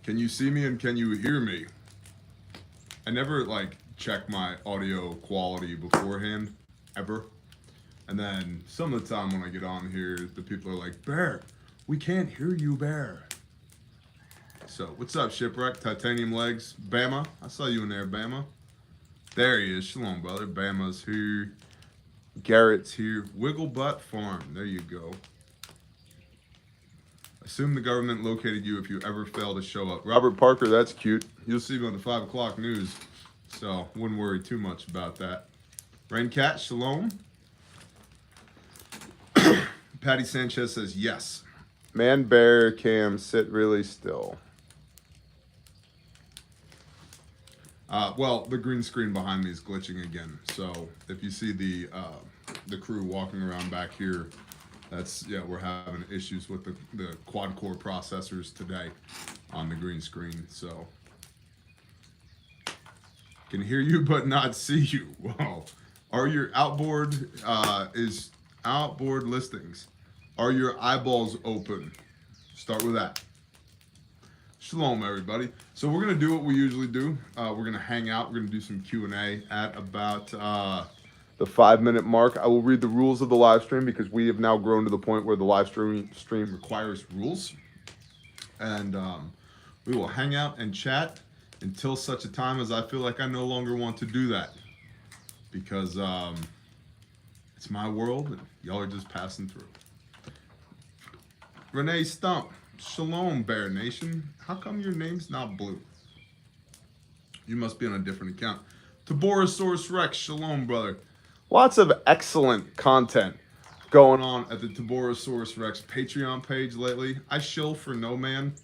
Can you see me and can you hear me? I never like check my audio quality beforehand, ever. And then some of the time when I get on here, the people are like, Bear, we can't hear you, Bear. So, what's up, Shipwreck? Titanium Legs? Bama? I saw you in there, Bama. There he is. Shalom, brother. Bama's here. Garrett's here. Wiggle Butt Farm. There you go. Assume the government located you if you ever fail to show up. Robert Parker, that's cute. You'll see me on the 5 o'clock news. So, wouldn't worry too much about that. Raincat, shalom. Patty Sanchez says yes. Man, bear, cam, sit really still. Well, the green screen behind me is glitching again. So if you see the crew walking around back here, that's, yeah, we're having issues with the quad core processors today on the green screen. So can hear you but not see you. Wow. Are your outboard outboard listings? Are your eyeballs open? Start with that. Shalom, everybody. So we're going to do what we usually do. We're going to hang out. We're going to do some Q&A at about the 5-minute mark. I will read the rules of the live stream because we have now grown to the point where the live stream requires rules. And we will hang out and chat until such a time as I feel like I no longer want to do that. Because it's my world and y'all are just passing through. Renee Stump. Shalom, Bear Nation. How come your name's not blue? You must be on a different account. Taborosaurus Rex. Shalom, brother. Lots of excellent content going on at the Taborosaurus Rex Patreon page lately. I shill for no man,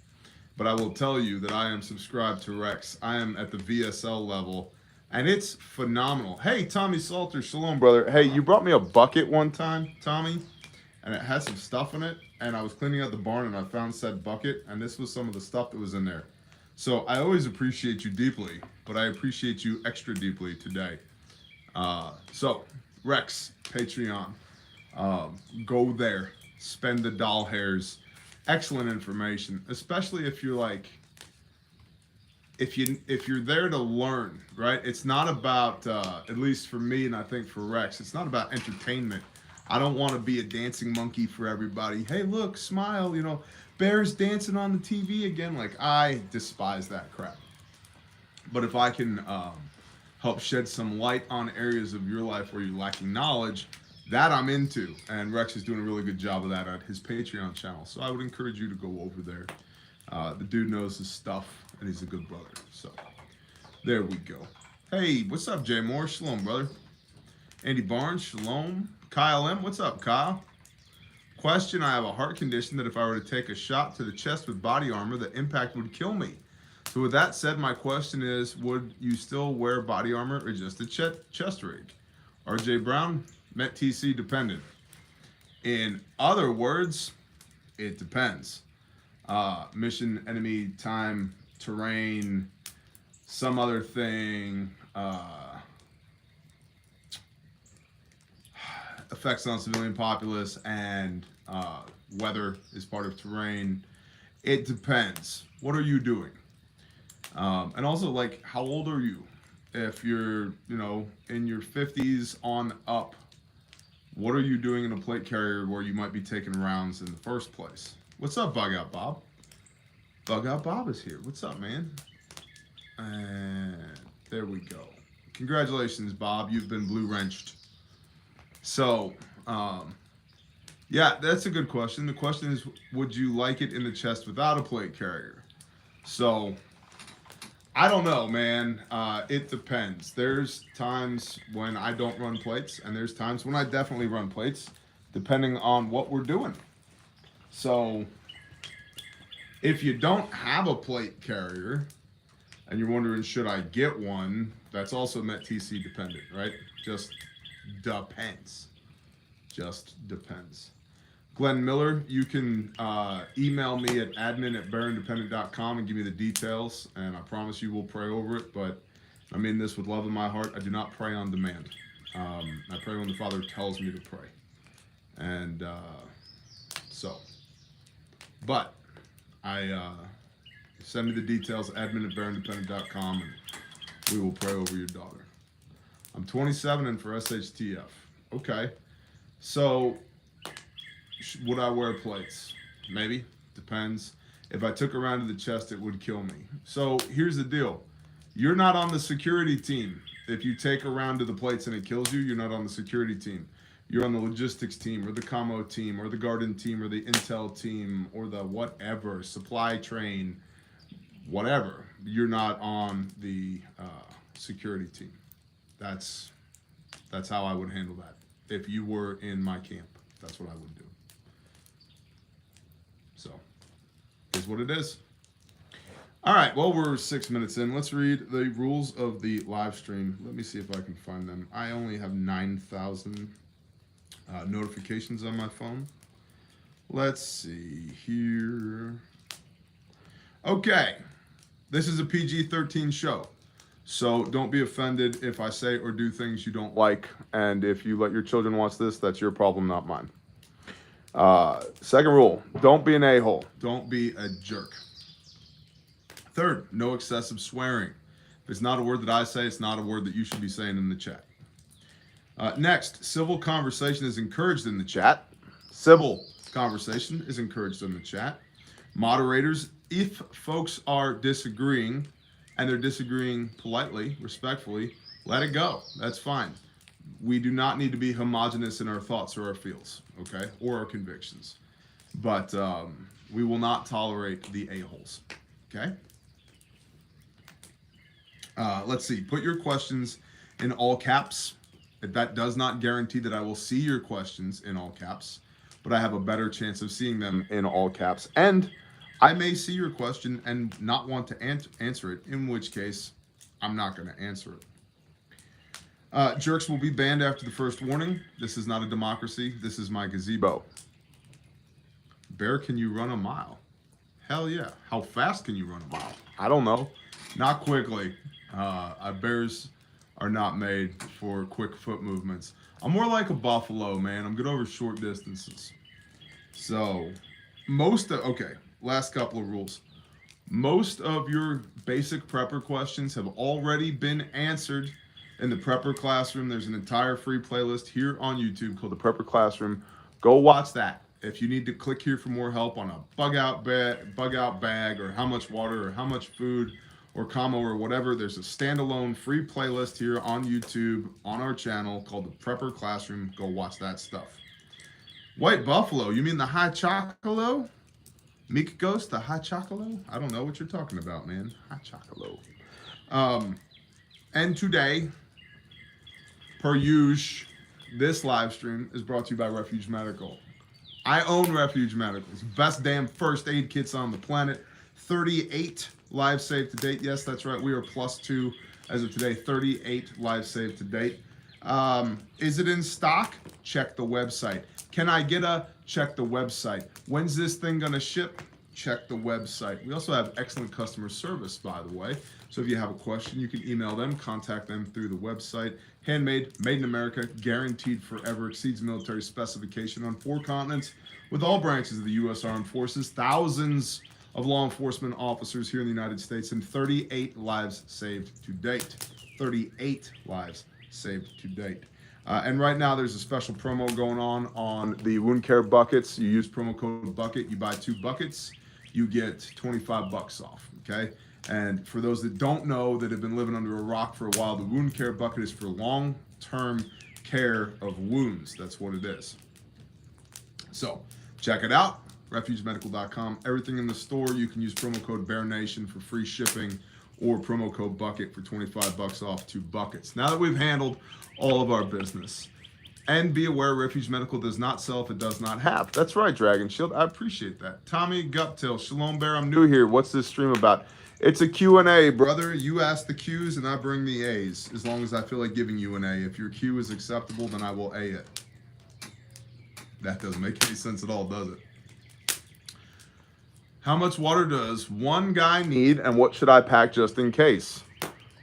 but I will tell you that I am subscribed to Rex. I am at the VSL level, and it's phenomenal. Hey, Tommy Salter. Shalom, brother. Hey, you brought me a bucket one time, Tommy, and it had some stuff in it. And I was cleaning out the barn and I found said bucket, and this was some of the stuff that was in there. So I always appreciate you deeply, but I appreciate you extra deeply today. So Rex, Patreon, go there, spend the doll hairs. Excellent information, especially if you're like, if you're there to learn, right? It's not about, at least for me and I think for Rex, it's not about entertainment. I don't want to be a dancing monkey for everybody. Hey, look, smile, you know, Bear's dancing on the TV again. Like, I despise that crap. But if I can help shed some light on areas of your life where you're lacking knowledge, that I'm into. And Rex is doing a really good job of that at his Patreon channel. So I would encourage you to go over there. The dude knows his stuff, and he's a good brother. So there we go. Hey, what's up, Jay Moore? Shalom, brother. Andy Barnes, shalom. Kyle M, what's up, Kyle? Question, I have a heart condition that if I were to take a shot to the chest with body armor, the impact would kill me. So with that said, my question is, would you still wear body armor or just a chest rig? RJ Brown, Met TC dependent. In other words, it depends. Mission, enemy, time, terrain, some other thing, effects on civilian populace, and weather is part of terrain. It depends. What are you doing? And also, like, how old are you? If you're, you know, in your 50s on up, what are you doing in a plate carrier where you might be taking rounds in the first place? What's up, Bug Out Bob? Bug Out Bob is here. What's up, man? And there we go. Congratulations, Bob. You've been blue wrenched. So, yeah, that's a good question. The question is, would you like it in the chest without a plate carrier? So, I don't know, man. It depends. There's times when I don't run plates, and there's times when I definitely run plates, depending on what we're doing. So, if you don't have a plate carrier, and you're wondering, should I get one? That's also Met TC dependent, right? Just depends. Just depends. Glenn Miller, you can email me at admin@bearindependent.com and give me the details, and I promise you we'll pray over it, but I mean this with love in my heart. I do not pray on demand. I pray when the Father tells me to pray. And so, but I Send me the details, admin@bearindependent.com, and we will pray over your daughter. I'm 27 and for SHTF. Okay. So, would I wear plates? Maybe. Depends. If I took her around to the chest, it would kill me. So, here's the deal. You're not on the security team. If you take her around to the plates and it kills you, you're not on the security team. You're on the logistics team or the commo team or the garden team or the intel team or the whatever, supply train, whatever. You're not on the security team. That's how I would handle that. If you were in my camp, that's what I would do. So, here's what it is. All right, well, we're 6 minutes in. Let's read the rules of the live stream. Let me see if I can find them. I only have 9,000 notifications on my phone. Let's see here. Okay, this is a PG-13 show. So don't be offended if I say or do things you don't like. And if you let your children watch this, that's your problem, not mine. Second rule, don't be an a-hole. Don't be a jerk. Third, no excessive swearing. If it's not a word that I say, it's not a word that you should be saying in the chat. Next, civil conversation is encouraged in the chat. Civil conversation is encouraged in the chat. Moderators, if folks are disagreeing, and they're disagreeing politely, respectfully, let it go. That's fine. We do not need to be homogenous in our thoughts or our feels, okay, or our convictions. But we will not tolerate the a-holes, okay? Let's see. Put your questions in all caps. That does not guarantee that I will see your questions in all caps, but I have a better chance of seeing them in all caps. And I may see your question and not want to answer it, in which case I'm not going to answer it. Jerks will be banned after the first warning. This is not a democracy. This is my gazebo. Bear, can you run a mile? Hell yeah. How fast can you run a mile? I don't know. Not quickly. Bears are not made for quick foot movements. I'm more like a buffalo, man. I'm good over short distances. So, last couple of rules. Most of your basic prepper questions have already been answered in the Prepper Classroom. There's an entire free playlist here on YouTube called the Prepper Classroom. Go watch that. If you need to click here for more help on a bug out bag, or how much water, or how much food, or commo, or whatever, there's a standalone free playlist here on YouTube on our channel called the Prepper Classroom. Go watch that stuff. White Buffalo, you mean the high chocolo? Meek Ghost, the high chocolo? I don't know what you're talking about, man. High chocolo. And today, per usual, this live stream is brought to you by Refuge Medical. I own Refuge Medical. It's the best damn first aid kits on the planet. 38 lives saved to date. Yes, that's right. We are +2 as of today. 38 lives saved to date. Is it in stock? Check the website. Can I get a? Check the website. When's this thing gonna ship? Check the website. We also have excellent customer service, by the way. So if you have a question, you can email them, contact them through the website. Handmade, made in America, guaranteed forever, exceeds military specification on 4 continents with all branches of the U.S. Armed Forces, thousands of law enforcement officers here in the United States, and 38 lives saved to date. 38 lives saved to date. And right now there's a special promo going on the wound care buckets. You use promo code BUCKET, you buy 2 buckets, you get $25 off, okay? And for those that don't know, that have been living under a rock for a while, the wound care bucket is for long-term care of wounds. That's what it is. So check it out, refugemedical.com. Everything in the store, you can use promo code BEARNATION for free shipping, or promo code BUCKET for $25 off 2 buckets. Now that we've handled all of our business, and be aware, Refuge Medical does not sell if it does not have. That's right, Dragon Shield. I appreciate that. Tommy Guptill, Shalom Bear, I'm new here. What's this stream about? It's a Q&A, brother. You ask the Q's and I bring the A's, as long as I feel like giving you an A. If your Q is acceptable, then I will A it. That doesn't make any sense at all, does it? How much water does one guy need, and what should I pack just in case?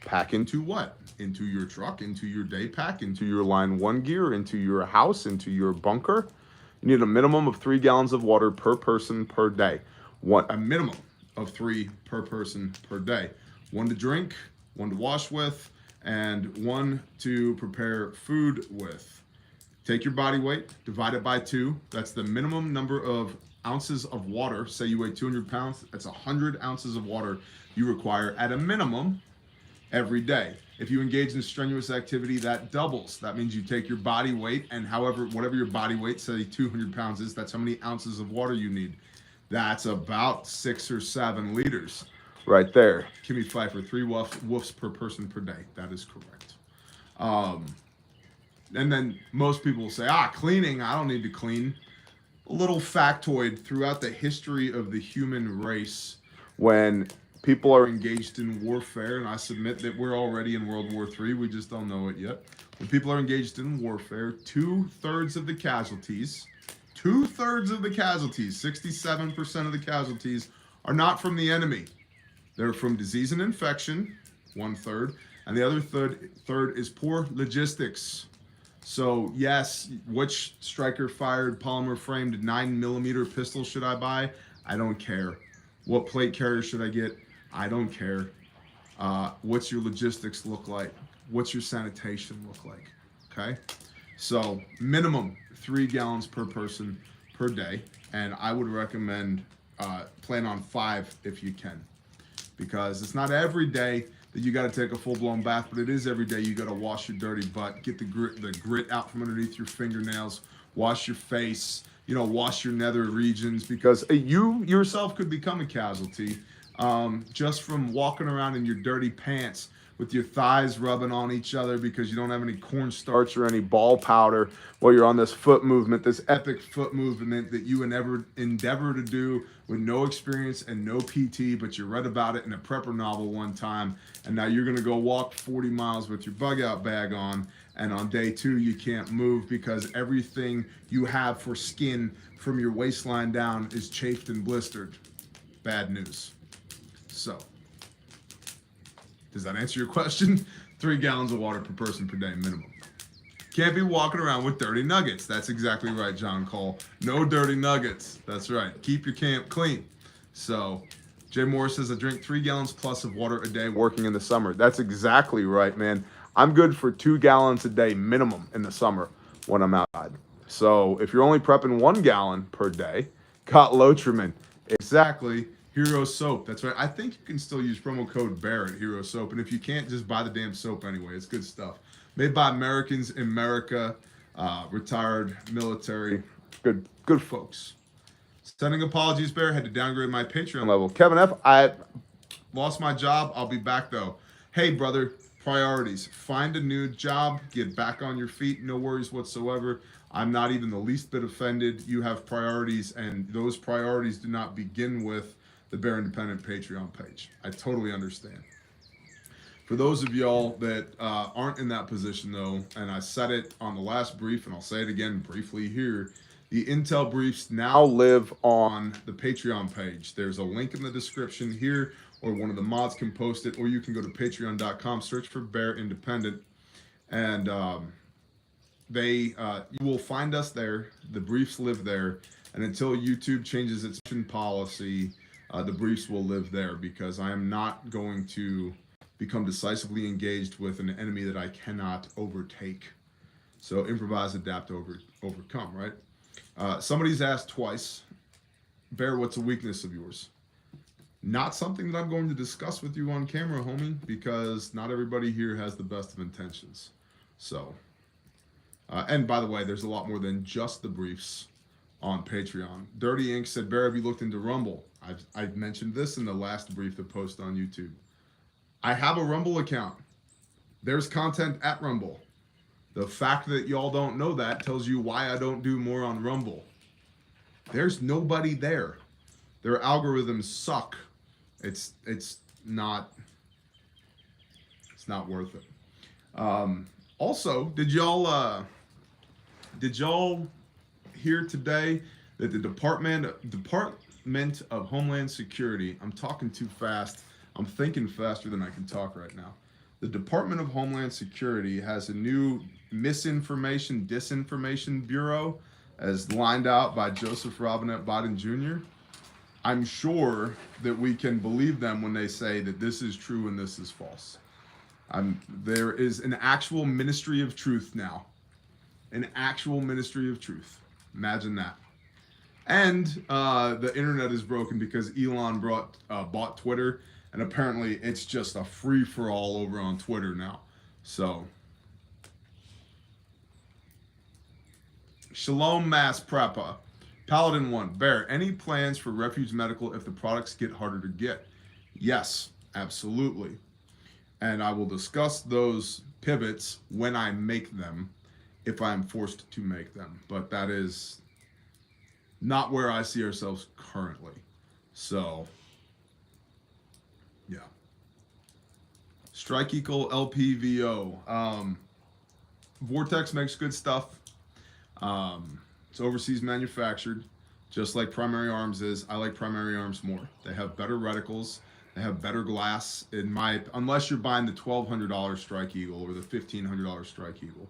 Pack into what? Into your truck, into your day pack, into your line 1 gear, into your house, into your bunker. You need a minimum of 3 gallons of water per person per day. What a minimum of 3 per person per day. 1 to drink, 1 to wash with, and 1 to prepare food with. Take your body weight, divide it by 2. That's the minimum number of ounces of water. Say you weigh 200 pounds, that's 100 ounces of water you require at a minimum every day. If you engage in strenuous activity, that doubles. That means you take your body weight, and whatever your body weight, say 200 pounds is, that's how many ounces of water you need. That's about 6 or 7 liters right there. Kimmy Pfeiffer, 3 woofs per person per day. That is correct. And then most people will say, cleaning, I don't need to clean. A little factoid: throughout the history of the human race, when people are engaged in warfare, and I submit that we're already in World War III, we just don't know it yet. When people are engaged in warfare, 2/3 of the casualties, 67% of the casualties are not from the enemy. They're from disease and infection, 1/3, and the other third is poor logistics. So yes, which striker-fired polymer-framed 9mm pistol should I buy? I don't care. What plate carrier should I get? I don't care. What's your logistics look like? What's your sanitation look like? Okay? So minimum 3 gallons per person per day, and I would recommend plan on 5 if you can, because it's not every day that you got to take a full-blown bath, but it is every day you got to wash your dirty butt, get the grit out from underneath your fingernails, wash your face, wash your nether regions, because you yourself could become a casualty just from walking around in your dirty pants with your thighs rubbing on each other because you don't have any cornstarch or any ball powder while you're on this foot movement, this epic foot movement that you endeavor to do with no experience and no PT, but you read about it in a prepper novel one time, and now you're going to go walk 40 miles with your bug out bag on, and on day 2 you can't move because everything you have for skin from your waistline down is chafed and blistered. Bad news. So, does that answer your question? 3 gallons of water per person per day minimum. Can't be walking around with dirty nuggets. That's exactly right, John Cole. No dirty nuggets. That's right. Keep your camp clean. So, Jay Moore says, I drink 3 gallons plus of water a day working in the summer. That's exactly right, man. I'm good for 2 gallons a day minimum in the summer when I'm outside. So, if you're only prepping 1 gallon per day, got Lotrimin. Exactly. Hero Soap. That's right. I think you can still use promo code BEAR at Hero Soap. And if you can't, just buy the damn soap anyway. It's good stuff. Made by Americans in America, retired military. Good folks. Sending apologies, Bear. Had to downgrade my Patreon level. Kevin F., I lost my job. I'll be back, though. Hey, brother, priorities. Find a new job. Get back on your feet. No worries whatsoever. I'm not even the least bit offended. You have priorities, and those priorities do not begin with the Bear Independent Patreon page. I totally understand. For those of y'all that aren't in that position, though, and I said it on the last brief, and I'll say it again briefly here, the Intel briefs now live on the Patreon page. There's a link in the description here, or one of the mods can post it, or you can go to patreon.com, search for Bear Independent, and you will find us there. The briefs live there, and until YouTube changes its policy, the briefs will live there, because I am not going to become decisively engaged with an enemy that I cannot overtake. So improvise, adapt, overcome, right? Somebody's asked twice, Bear, what's a weakness of yours? Not something that I'm going to discuss with you on camera, homie, because not everybody here has the best of intentions. So, and by the way, there's a lot more than just the briefs on Patreon. Dirty Ink said, Bear, have you looked into Rumble? I've mentioned this in the last brief that posted on YouTube. I have a Rumble account. There's content at Rumble. The fact that y'all don't know that tells you why I don't do more on Rumble. There's nobody there. Their algorithms suck. It's not worth it. Also, did y'all hear today that the Department of Homeland Security, I'm talking too fast, I'm thinking faster than I can talk right now. The Department of Homeland Security has a new misinformation, disinformation bureau, as lined out by Joseph Robinette Biden Jr. I'm sure that we can believe them when they say that this is true and this is false. There is an actual ministry of truth now. An actual ministry of truth. Imagine that. And the internet is broken because Elon bought Twitter, and apparently it's just a free-for-all over on Twitter now. So, Shalom Mass Preppa. Paladin 1. Bear, any plans for Refuge Medical if the products get harder to get? Yes, absolutely. And I will discuss those pivots when I make them, if I am forced to make them. But that is not where I see ourselves currently. So, yeah. Strike Equal LPVO. Vortex makes good stuff. It's overseas manufactured, just like Primary Arms is. I like Primary Arms more. They have better reticles. They have better glass. Unless you're buying the $1,200 Strike Eagle or the $1,500 Strike Eagle.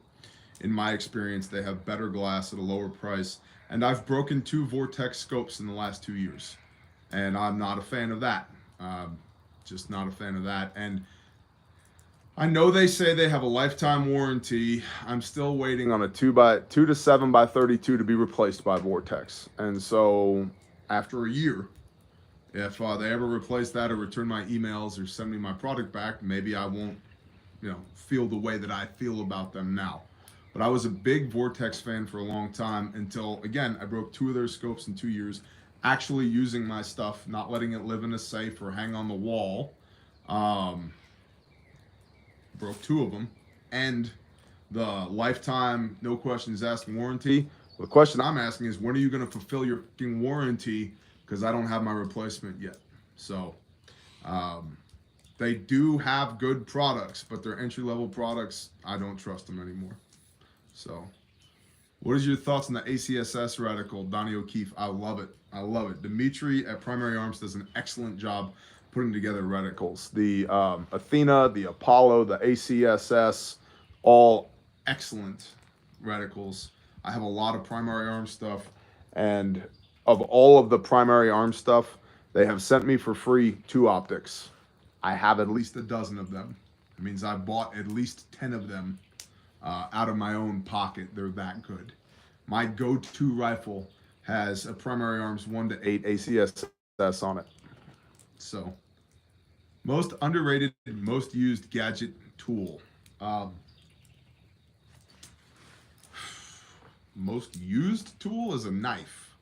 In my experience, they have better glass at a lower price. And I've broken 2 Vortex scopes in the last 2 years. And I'm not a fan of that. Just not a fan of that. And I know they say they have a lifetime warranty. I'm still waiting on a 2 to 7 by 32 to be replaced by Vortex. And so after a year, if they ever replace that or return my emails or send me my product back, maybe I won't, feel the way that I feel about them now. But I was a big Vortex fan for a long time until, again, I broke 2 of their scopes in 2 years, actually using my stuff, not letting it live in a safe or hang on the wall. Broke 2 of them, and the lifetime, no questions asked warranty. The question I'm asking is, when are you going to fulfill your fucking warranty? Because I don't have my replacement yet. So, they do have good products, but their entry-level products, I don't trust them anymore. So, what is your thoughts on the ACSS reticle, Donnie O'Keefe? I love it. I love it. Dimitri at Primary Arms does an excellent job putting together reticles. The Athena, the Apollo, the ACSS, all excellent reticles. I have a lot of Primary Arms stuff, and of all of the Primary Arms stuff, they have sent me for free 2 optics. I have at least a dozen of them. It means I bought at least 10 of them out of my own pocket. They're that good. My go-to rifle has a Primary Arms 1 to 8 ACSS on it. So, most underrated, most used gadget tool. Most used tool is a knife.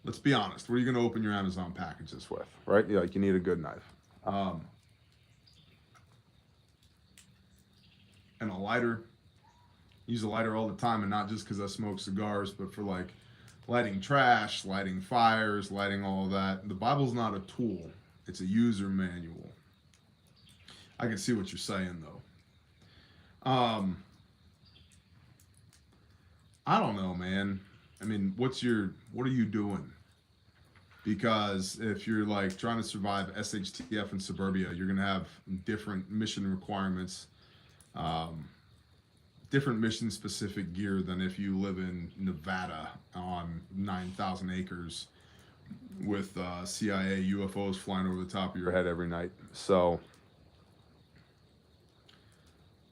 Let's be honest. What are you going to open your Amazon packages with, right? You need a good knife. And a lighter. Use a lighter all the time, and not just because I smoke cigars, but for like lighting trash, lighting fires, lighting all of that. The Bible's not a tool. It's a user manual. I can see what you're saying, though. I don't know, man. I mean, what are you doing? Because if you're like trying to survive SHTF in suburbia, you're gonna have different mission requirements, different mission specific gear than if you live in Nevada on 9,000 acres with CIA UFOs flying over the top of your head every night. So,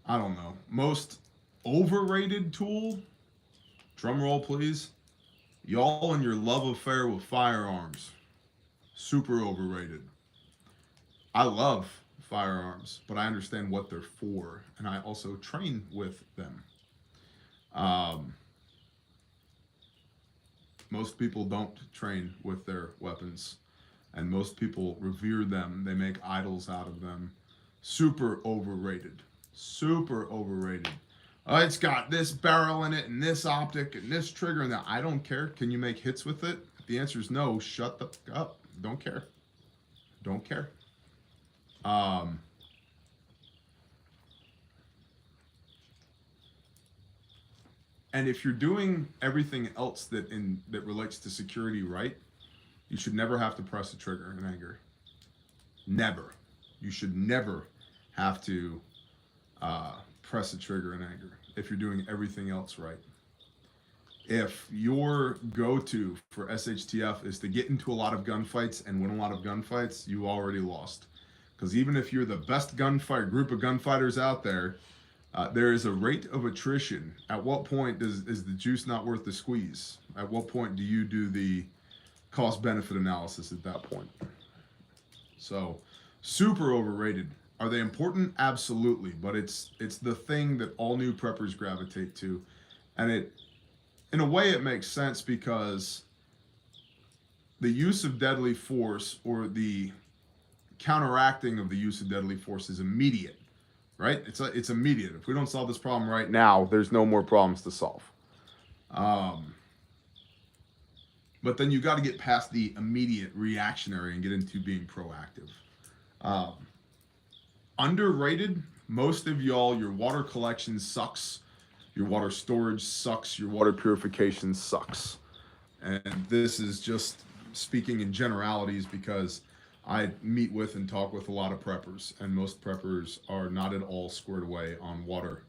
I don't know. Most overrated tool, drum roll please, y'all and your love affair with firearms. Super overrated. I love firearms, but I understand what they're for, and I also train with them. Most people don't train with their weapons, and most people revere them. They make idols out of them. Super overrated. Super overrated. It's got this barrel in it, and this optic, and this trigger, and that. I don't care. Can you make hits with it? If the answer is no, shut the fuck up. Don't care. Don't care. And if you're doing everything else that relates to security right, you should never have to press a trigger in anger. Never. You should never have to press a trigger in anger if you're doing everything else right. If your go-to for SHTF is to get into a lot of gunfights and win a lot of gunfights, you already lost. Because even if you're the best group of gunfighters out there, there is a rate of attrition. At what point is the juice not worth the squeeze? At what point do you do the cost-benefit analysis at that point? So, super overrated. Are they important? Absolutely. But it's the thing that all new preppers gravitate to. And in a way, it makes sense because the use of deadly force, or the counteracting of the use of deadly force, is immediate, right? It's immediate. If we don't solve this problem right now, there's no more problems to solve. But then you got to get past the immediate reactionary and get into being proactive. Underrated, most of y'all, your water collection sucks. Your water storage sucks. Your water purification sucks. And this is just speaking in generalities because I meet with and talk with a lot of preppers, and most preppers are not at all squared away on water.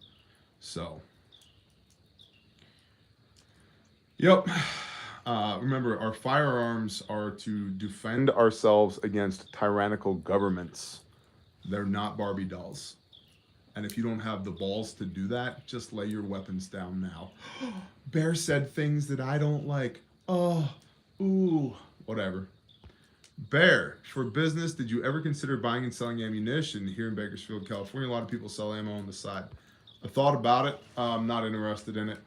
So, yep. Remember, our firearms are to defend ourselves against tyrannical governments. They're not Barbie dolls. And if you don't have the balls to do that, just lay your weapons down now. Bear said things that I don't like. Oh, ooh, whatever. Bear, for business, did you ever consider buying and selling ammunition here in Bakersfield, California? A lot of people sell ammo on the side. I thought about it. I'm not interested in it.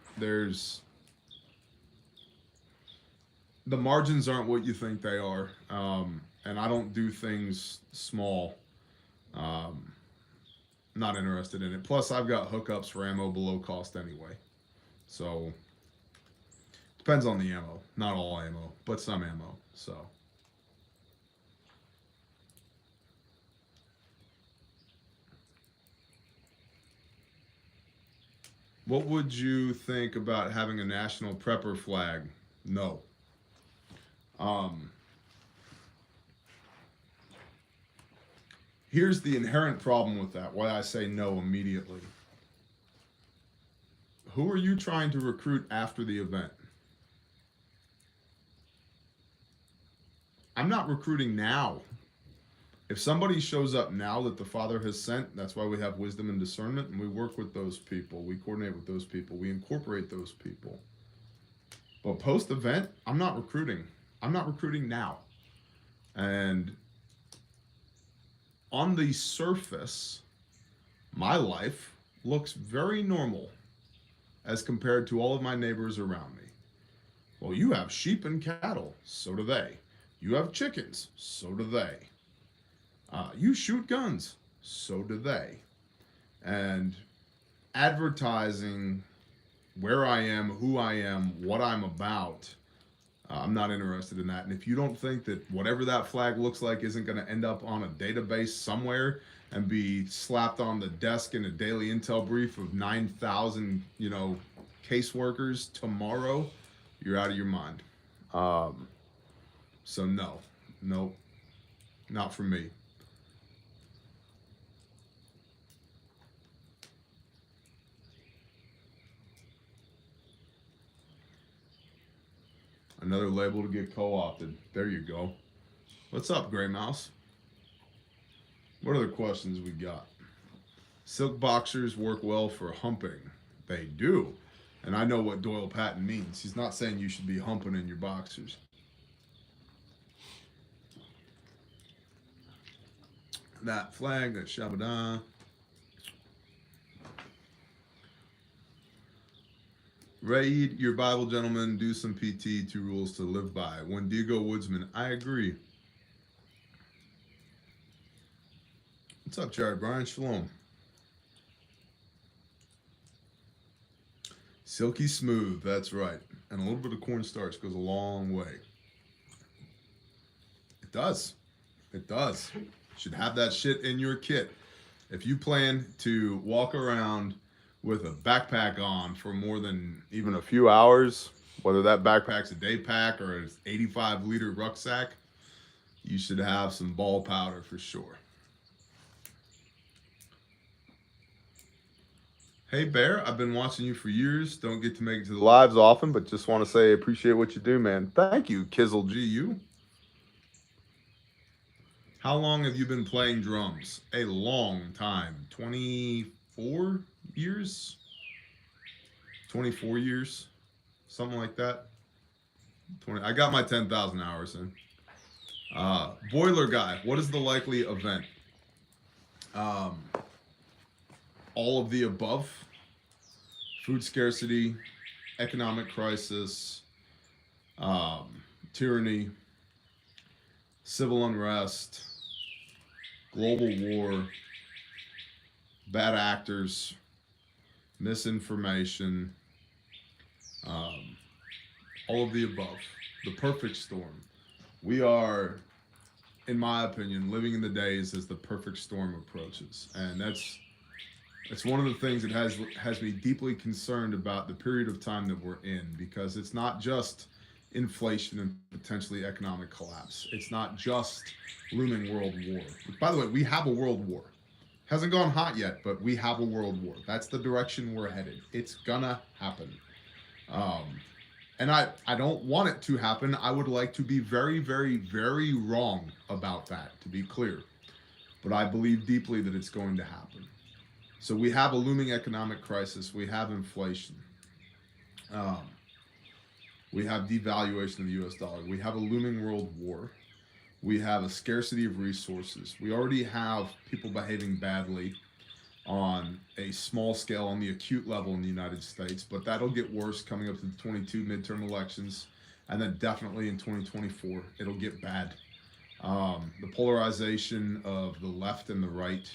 The margins aren't what you think they are. And I don't do things small. Not interested in it. Plus, I've got hookups for ammo below cost anyway. So, depends on the ammo. Not all ammo, but some ammo. So, what would you think about having a national prepper flag? No. Here's the inherent problem with that, why I say no immediately. Who are you trying to recruit after the event? I'm not recruiting now. If somebody shows up now that the Father has sent, that's why we have wisdom and discernment, and we work with those people. We coordinate with those people. We incorporate those people. But post-event, I'm not recruiting. I'm not recruiting now. And on the surface, my life looks very normal as compared to all of my neighbors around me. Well, you have sheep and cattle. So do they. You have chickens. So do they. You shoot guns. So do they. And advertising where I am, who I am, what I'm about, I'm not interested in that. And if you don't think that whatever that flag looks like isn't going to end up on a database somewhere and be slapped on the desk in a daily intel brief of 9,000, caseworkers tomorrow, you're out of your mind. So no, not for me. Another label to get co-opted. There you go. What's up, Gray Mouse? What other questions we got? Silk boxers work well for humping. They do. And I know what Doyle Patton means. He's not saying you should be humping in your boxers. That flag, that Shabbadah. Read your Bible, gentlemen. Do some PT, 2 rules to live by. Wendigo Woodsman, I agree. What's up, Jared Brian? Shalom. Silky smooth, that's right. And a little bit of cornstarch goes a long way. It does. It does. You should have that shit in your kit. If you plan to walk around with a backpack on for more than even a few hours, whether that backpack's a day pack or an 85-liter rucksack, you should have some ball powder for sure. Hey Bear, I've been watching you for years. Don't get to make it to the lives often, but just want to say I appreciate what you do, man. Thank you, Kizzle GU. How long have you been playing drums? A long time. 24 years? 24 years? Something like that. 20. I got my 10,000 hours in. Boiler guy, what is the likely event? Um, all of the above. Food scarcity, economic crisis, tyranny, civil unrest, global war, bad actors, misinformation, all of the above. The perfect storm. We are, in my opinion, living in the days as the perfect storm approaches, and that's one of the things that has me deeply concerned about the period of time that we're in, because it's not just inflation and potentially economic collapse. It's not just looming world war. By the way, we have a world war. Hasn't gone hot yet, but we have a world war. That's the direction we're headed. It's gonna happen. And I don't want it to happen. I would like to be very, very, very wrong about that, to be clear. But I believe deeply that it's going to happen. So we have a looming economic crisis. We have inflation. We have devaluation of the US dollar. We have a looming world war. We have a scarcity of resources. We already have people behaving badly on a small scale on the acute level in the United States, but that'll get worse coming up to the 22 midterm elections, and then definitely in 2024 it'll get bad. The polarization of the left and the right,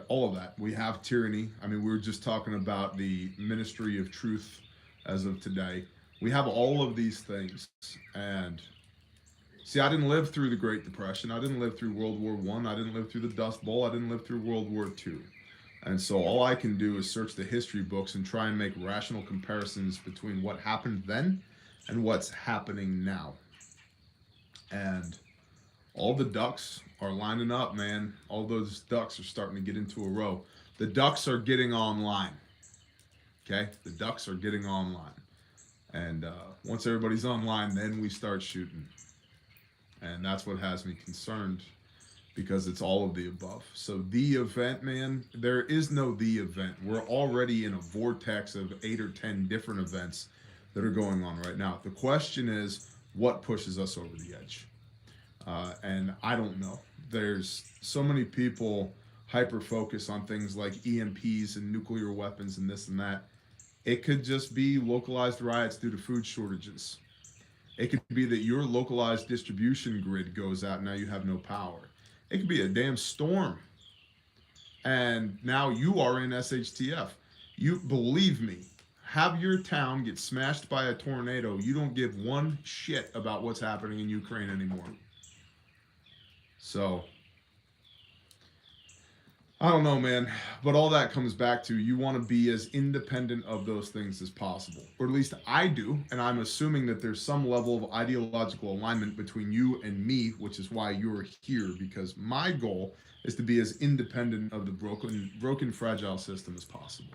all of that. We have tyranny. I mean, we were just talking about the ministry of truth as of today. We have all of these things, and see, I didn't live through the Great Depression. I didn't live through World War I. I didn't live through the Dust Bowl. I didn't live through World War II. And so all I can do is search the history books and try and make rational comparisons between what happened then and what's happening now. And all the ducks are lining up, man. All those ducks are starting to get into a row. The ducks are getting online. Okay? The ducks are getting online. And once everybody's online, then we start shooting. And that's what has me concerned, because it's all of the above. So the event, man, there is no the event. We're already in a vortex of 8 or 10 different events that are going on right now. The question is, what pushes us over the edge? And I don't know. There's so many people hyper-focus on things like EMPs and nuclear weapons and this and that. It could just be localized riots due to food shortages. It could be that your localized distribution grid goes out and now you have no power. It could be a damn storm, and now you are in SHTF. You believe me, have your town get smashed by a tornado, you don't give one shit about what's happening in Ukraine anymore. So I don't know, man, but all that comes back to you want to be as independent of those things as possible, or at least I do, and I'm assuming that there's some level of ideological alignment between you and me, which is why you're here, because my goal is to be as independent of the broken, fragile system as possible.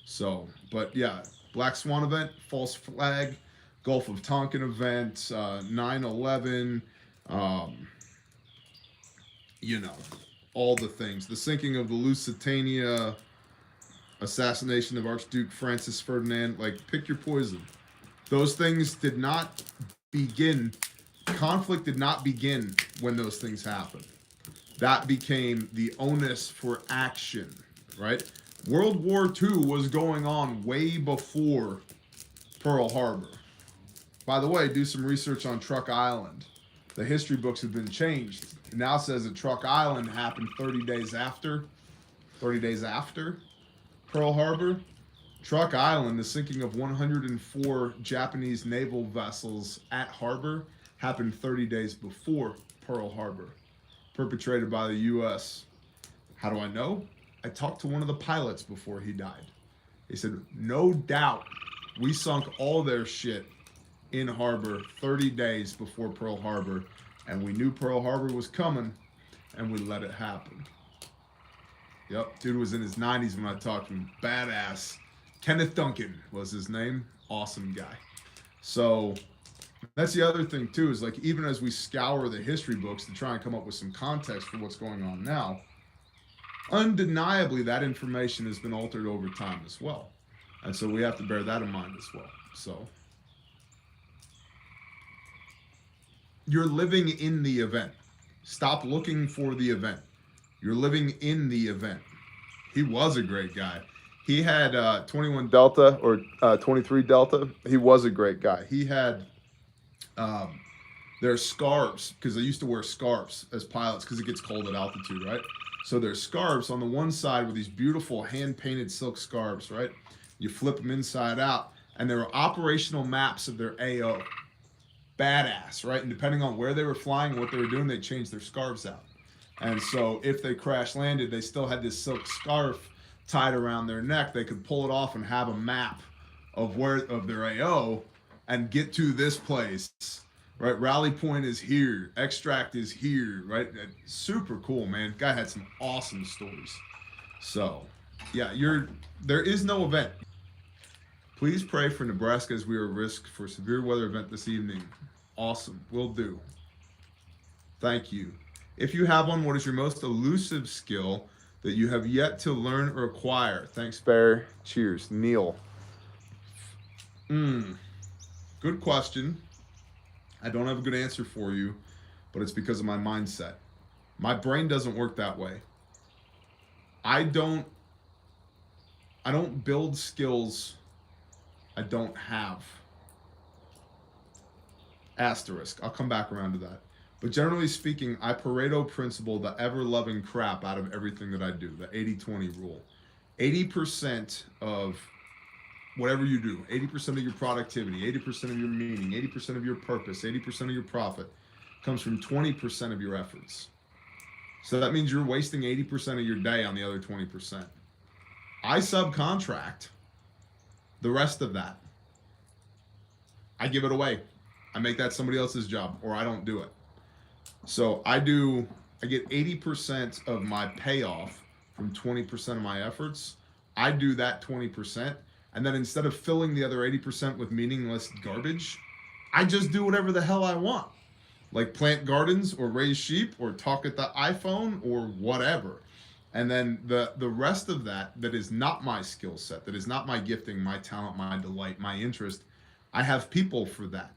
So, but yeah, Black Swan event, false flag, Gulf of Tonkin event, 9/11, you know, all the things. The sinking of the Lusitania, assassination of Archduke Francis Ferdinand. Like, pick your poison. Those things did not begin. Conflict did not begin when those things happened. That became the onus for action, right? World War II was going on way before Pearl Harbor. By the way, do some research on Truck Island. The history books have been changed. It now says that Truck Island happened 30 days after Pearl Harbor. Truck Island, the sinking of 104 Japanese naval vessels at harbor, happened 30 days before Pearl Harbor, perpetrated by the U.S. How do I know? I talked to one of the pilots before he died. He said, no doubt, we sunk all their shit in harbor 30 days before Pearl Harbor, and we knew Pearl Harbor was coming, and we let it happen. Yep, dude was in his 90s when I talked to him. Badass. Kenneth Duncan was his name. Awesome guy. So that's the other thing too, is like even as we scour the history books to try and come up with some context for what's going on now, undeniably that information has been altered over time as well. And so we have to bear that in mind as well. So you're living in the event. Stop looking for the event. You're living in the event. He was a great guy. He had 21 Delta or 23 Delta. He was a great guy. He had their scarves, because they used to wear scarves as pilots because it gets cold at altitude, right? So there's scarves on the one side with these beautiful hand-painted silk scarves, right? You flip them inside out, and there were operational maps of their AO. Badass, right? And depending on where they were flying and what they were doing, they changed their scarves out. And so if they crash landed, they still had this silk scarf tied around their neck. They could pull it off and have a map of their AO and get to this place, right? Rally point is here, extract is here, right? Super cool, man. Guy had some awesome stories. So yeah, there is no event. Please pray for Nebraska as we are at risk for a severe weather event this evening. Awesome, will do. Thank you. If you have one, what is your most elusive skill that you have yet to learn or acquire? Thanks, Bear. Cheers, Neil. Good question. I don't have a good answer for you, but it's because of my mindset. My brain doesn't work that way. I don't build skills I don't have. Asterisk. I'll come back around to that. But generally speaking, I Pareto principle the ever-loving crap out of everything that I do, the 80-20 rule. 80% of whatever you do, 80% of your productivity, 80% of your meaning, 80% of your purpose, 80% of your profit comes from 20% of your efforts. So that means you're wasting 80% of your day on the other 20%. I subcontract the rest of that. I give it away. I make that somebody else's job, or I don't do it. So I get 80% of my payoff from 20% of my efforts. I do that 20%. And then instead of filling the other 80% with meaningless garbage, I just do whatever the hell I want. Like plant gardens or raise sheep or talk at the iPhone or whatever. And then the rest of that is not my skill set, that is not my gifting, my talent, my delight, my interest, I have people for that.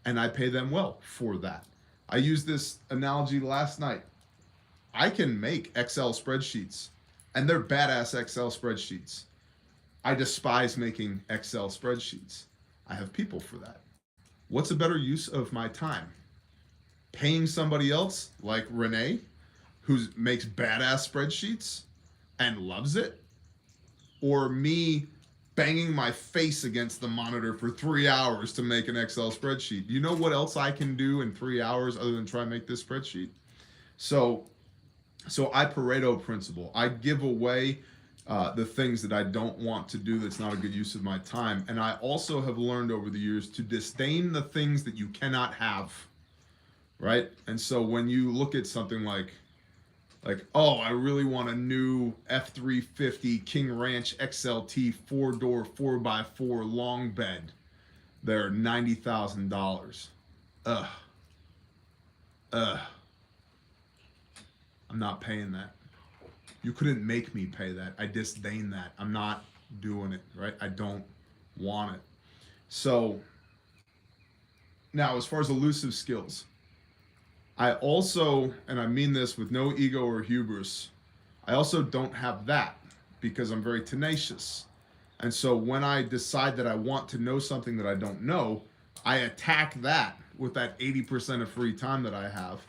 And I pay them well for that. I used this analogy last night. I can make Excel spreadsheets, and they're badass Excel spreadsheets. I despise making Excel spreadsheets. I have people for that. What's a better use of my time? Paying somebody else like Renee, who makes badass spreadsheets and loves it? Or me banging my face against the monitor for 3 hours to make an Excel spreadsheet? You know what else I can do in 3 hours other than try and make this spreadsheet? So I Pareto principle. I give away the things that I don't want to do that's not a good use of my time. And I also have learned over the years to disdain the things that you cannot have, right? And so when you look at something like, oh, I really want a new F350 King Ranch XLT 4-door 4x4 long bed. They're $90,000. I'm not paying that. You couldn't make me pay that. I disdain that. I'm not doing it, right? I don't want it. So now, as far as elusive skills, I also, and I mean this with no ego or hubris, I also don't have that because I'm very tenacious. And so when I decide that I want to know something that I don't know, I attack that with that 80% of free time that I have.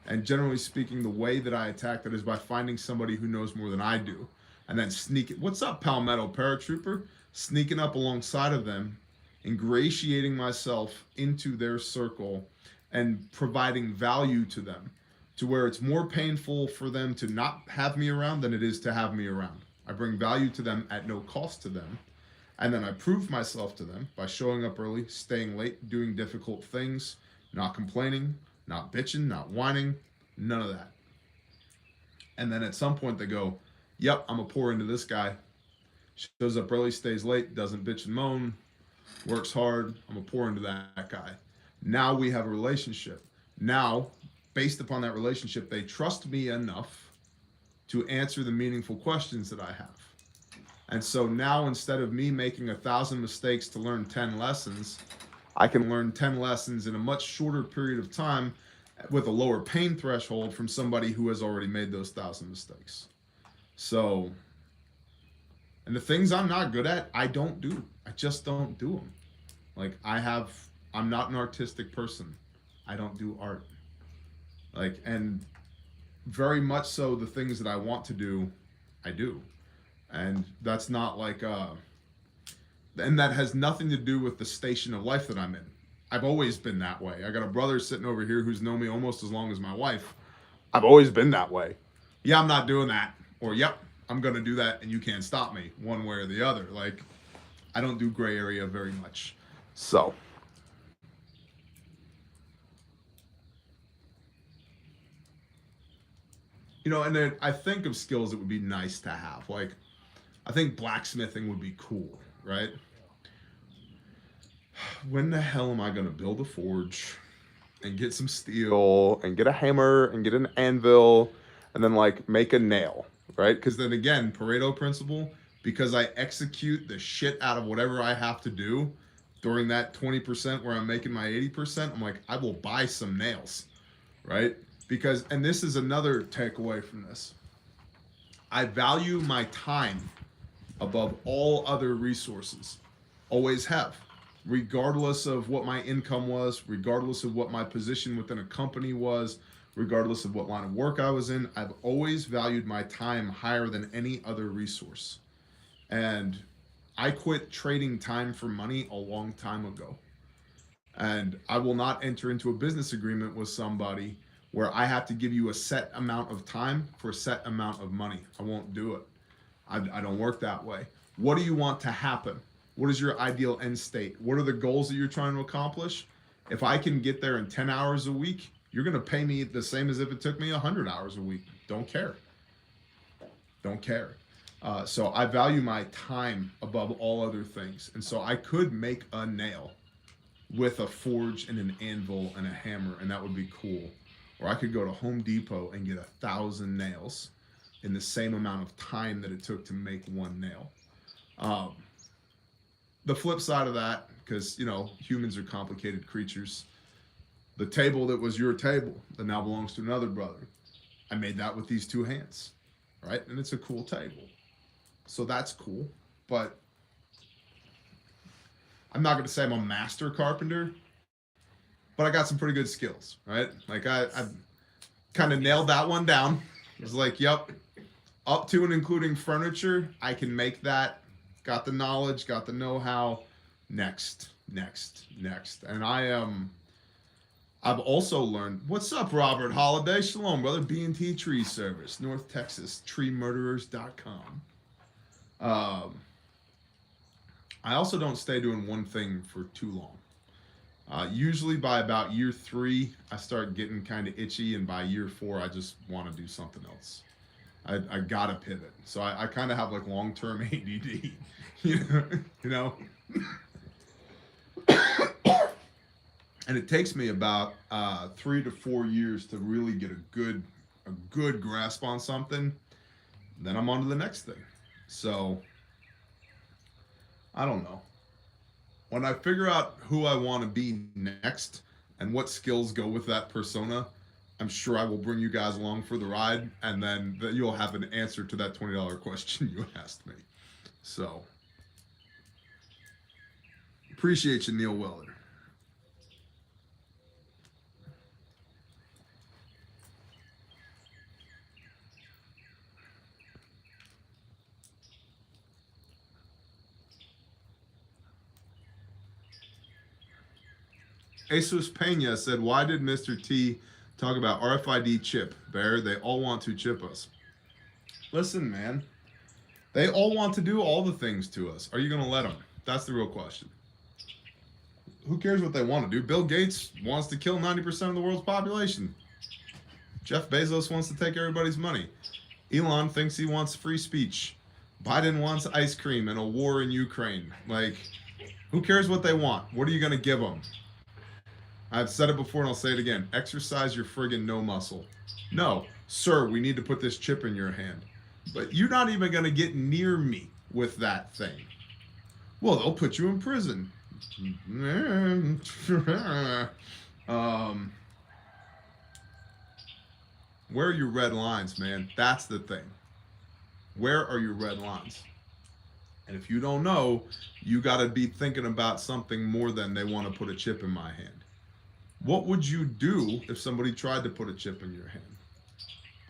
And generally speaking, the way that I attack that is by finding somebody who knows more than I do and then sneak it. What's up, Palmetto Paratrooper? Sneaking up alongside of them, ingratiating myself into their circle and providing value to them to where it's more painful for them to not have me around than it is to have me around. I bring value to them at no cost to them. And then I prove myself to them by showing up early, staying late, doing difficult things, not complaining, not bitching, not whining, none of that. And then at some point they go, Yep, I'm a pour into this guy. Shows up early, stays late, doesn't bitch and moan, works hard. I'm a pour into that guy. Now we have a relationship. Now, based upon that relationship, they trust me enough to answer the meaningful questions that I have. And so now, instead of me making 1,000 mistakes to learn 10 lessons, I can learn 10 lessons in a much shorter period of time with a lower pain threshold from somebody who has already made those 1,000 mistakes. So, and the things I'm not good at, I don't do. I just don't do them. Like I'm not an artistic person. I don't do art. Like, and very much so the things that I want to do, I do. And that's not like, and that has nothing to do with the station of life that I'm in. I've always been that way. I got a brother sitting over here who's known me almost as long as my wife. I've always been that way. Yeah, I'm not doing that. Or, yep, I'm going to do that and you can't stop me one way or the other. Like, I don't do gray area very much. So. You know, and then I think of skills that would be nice to have. Like, I think blacksmithing would be cool, right? When the hell am I going to build a forge and get some steel and get a hammer and get an anvil and then like make a nail, right? Because then again, Pareto principle, because I execute the shit out of whatever I have to do during that 20% where I'm making my 80%, I'm like, I will buy some nails, right? Because, and this is another takeaway from this, I value my time above all other resources. Always have. Regardless of what my income was, regardless of what my position within a company was, regardless of what line of work I was in, I've always valued my time higher than any other resource. And I quit trading time for money a long time ago. And I will not enter into a business agreement with somebody where I have to give you a set amount of time for a set amount of money. I won't do it. I don't work that way. What do you want to happen? What is your ideal end state? What are the goals that you're trying to accomplish? If I can get there in 10 hours a week, you're going to pay me the same as if it took me 100 hours a week. Don't care. Don't care. So I value my time above all other things. And so I could make a nail with a forge and an anvil and a hammer, and that would be cool. Or I could go to Home Depot and get 1,000 nails in the same amount of time that it took to make one nail. The flip side of that, because, you know, humans are complicated creatures. The table that was your table that now belongs to another brother, I made that with these two hands, right? And it's a cool table. So that's cool. But I'm not going to say I'm a master carpenter, but I got some pretty good skills, right? Like I kind of nailed that one down. It was like, yep, up to and including furniture, I can make that. Got the knowledge, got the know-how. Next. And I've also learned, what's up, Robert Holiday? Shalom, brother. B&T Tree Service, North Texas, treemurderers.com. I also don't stay doing one thing for too long. Usually by about year 3, I start getting kind of itchy, and by year 4, I just want to do something else. I gotta pivot. So I kind of have like long-term ADD, you know? And it takes me about 3 to 4 years to really get a good grasp on something. Then I'm on to the next thing. So I don't know. When I figure out who I want to be next and what skills go with that persona, I'm sure I will bring you guys along for the ride, and then you'll have an answer to that $20 question you asked me. So, appreciate you, Neil Weller. Jesus Pena said, why did Mr. T talk about RFID chip, Bear? They all want to chip us. Listen, man. They all want to do all the things to us. Are you going to let them? That's the real question. Who cares what they want to do? Bill Gates wants to kill 90% of the world's population. Jeff Bezos wants to take everybody's money. Elon thinks he wants free speech. Biden wants ice cream and a war in Ukraine. Like, who cares what they want? What are you going to give them? I've said it before and I'll say it again. Exercise your friggin' no muscle. No, sir, we need to put this chip in your hand. But you're not even going to get near me with that thing. Well, they'll put you in prison. Where are your red lines, man? That's the thing. Where are your red lines? And if you don't know, you got to be thinking about something more than they want to put a chip in my hand. What would you do if somebody tried to put a chip in your hand?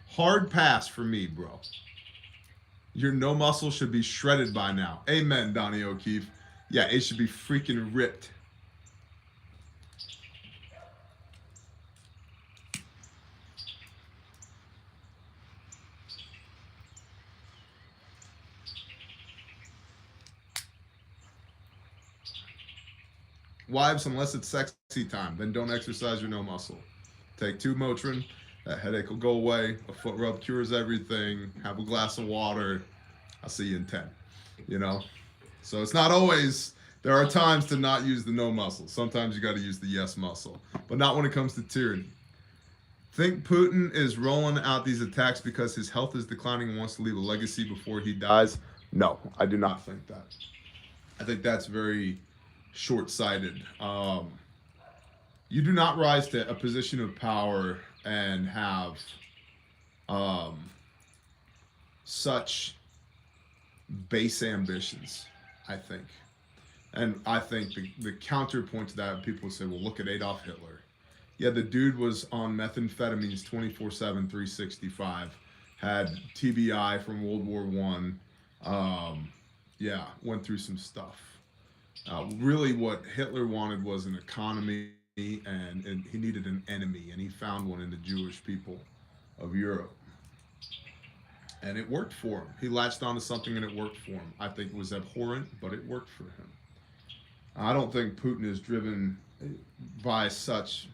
Hard pass for me, bro. Your no muscle should be shredded by now. Amen, Donnie O'Keefe. Yeah, it should be freaking ripped. Wives, unless it's sexy time, then don't exercise your no muscle. Take 2 Motrin, that headache will go away. A foot rub cures everything. Have a glass of water. I'll see you in 10. You know? So it's not always, there are times to not use the no muscle. Sometimes you got to use the yes muscle, but not when it comes to tyranny. Think Putin is rolling out these attacks because his health is declining and wants to leave a legacy before he dies? No, I do not think that. I think that's very short-sighted. You do not rise to a position of power and have such base ambitions, I think. And I think the counterpoint to that, people would say, well, look at Adolf Hitler. Yeah, the dude was on methamphetamines 24/7, 365, had TBI from World War I. Yeah, went through some stuff. Really what Hitler wanted was an economy, and he needed an enemy, and he found one in the Jewish people of Europe. And it worked for him. He latched onto something and it worked for him. I think it was abhorrent, but it worked for him. I don't think Putin is driven by such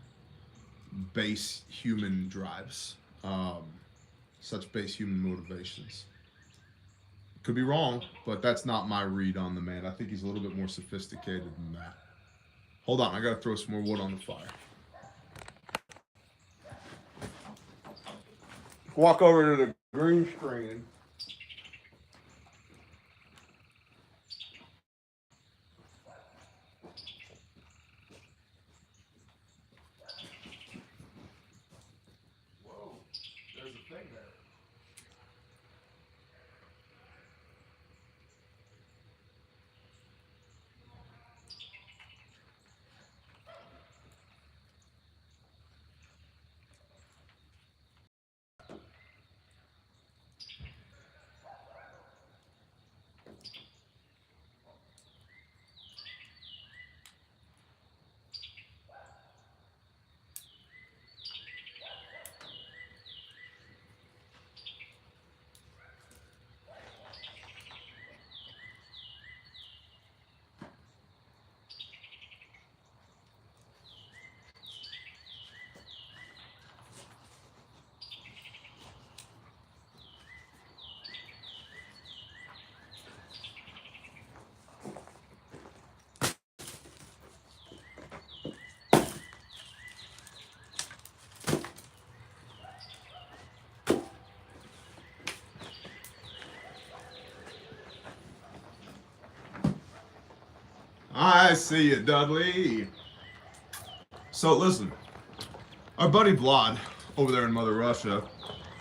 base human drives, such base human motivations. Could be wrong, but that's not my read on the man. I think he's a little bit more sophisticated than that. Hold on, I gotta throw some more wood on the fire. Walk over to the green screen. Whoa, there's a thing there. I see you, Dudley. So listen, our buddy Vlad over there in Mother Russia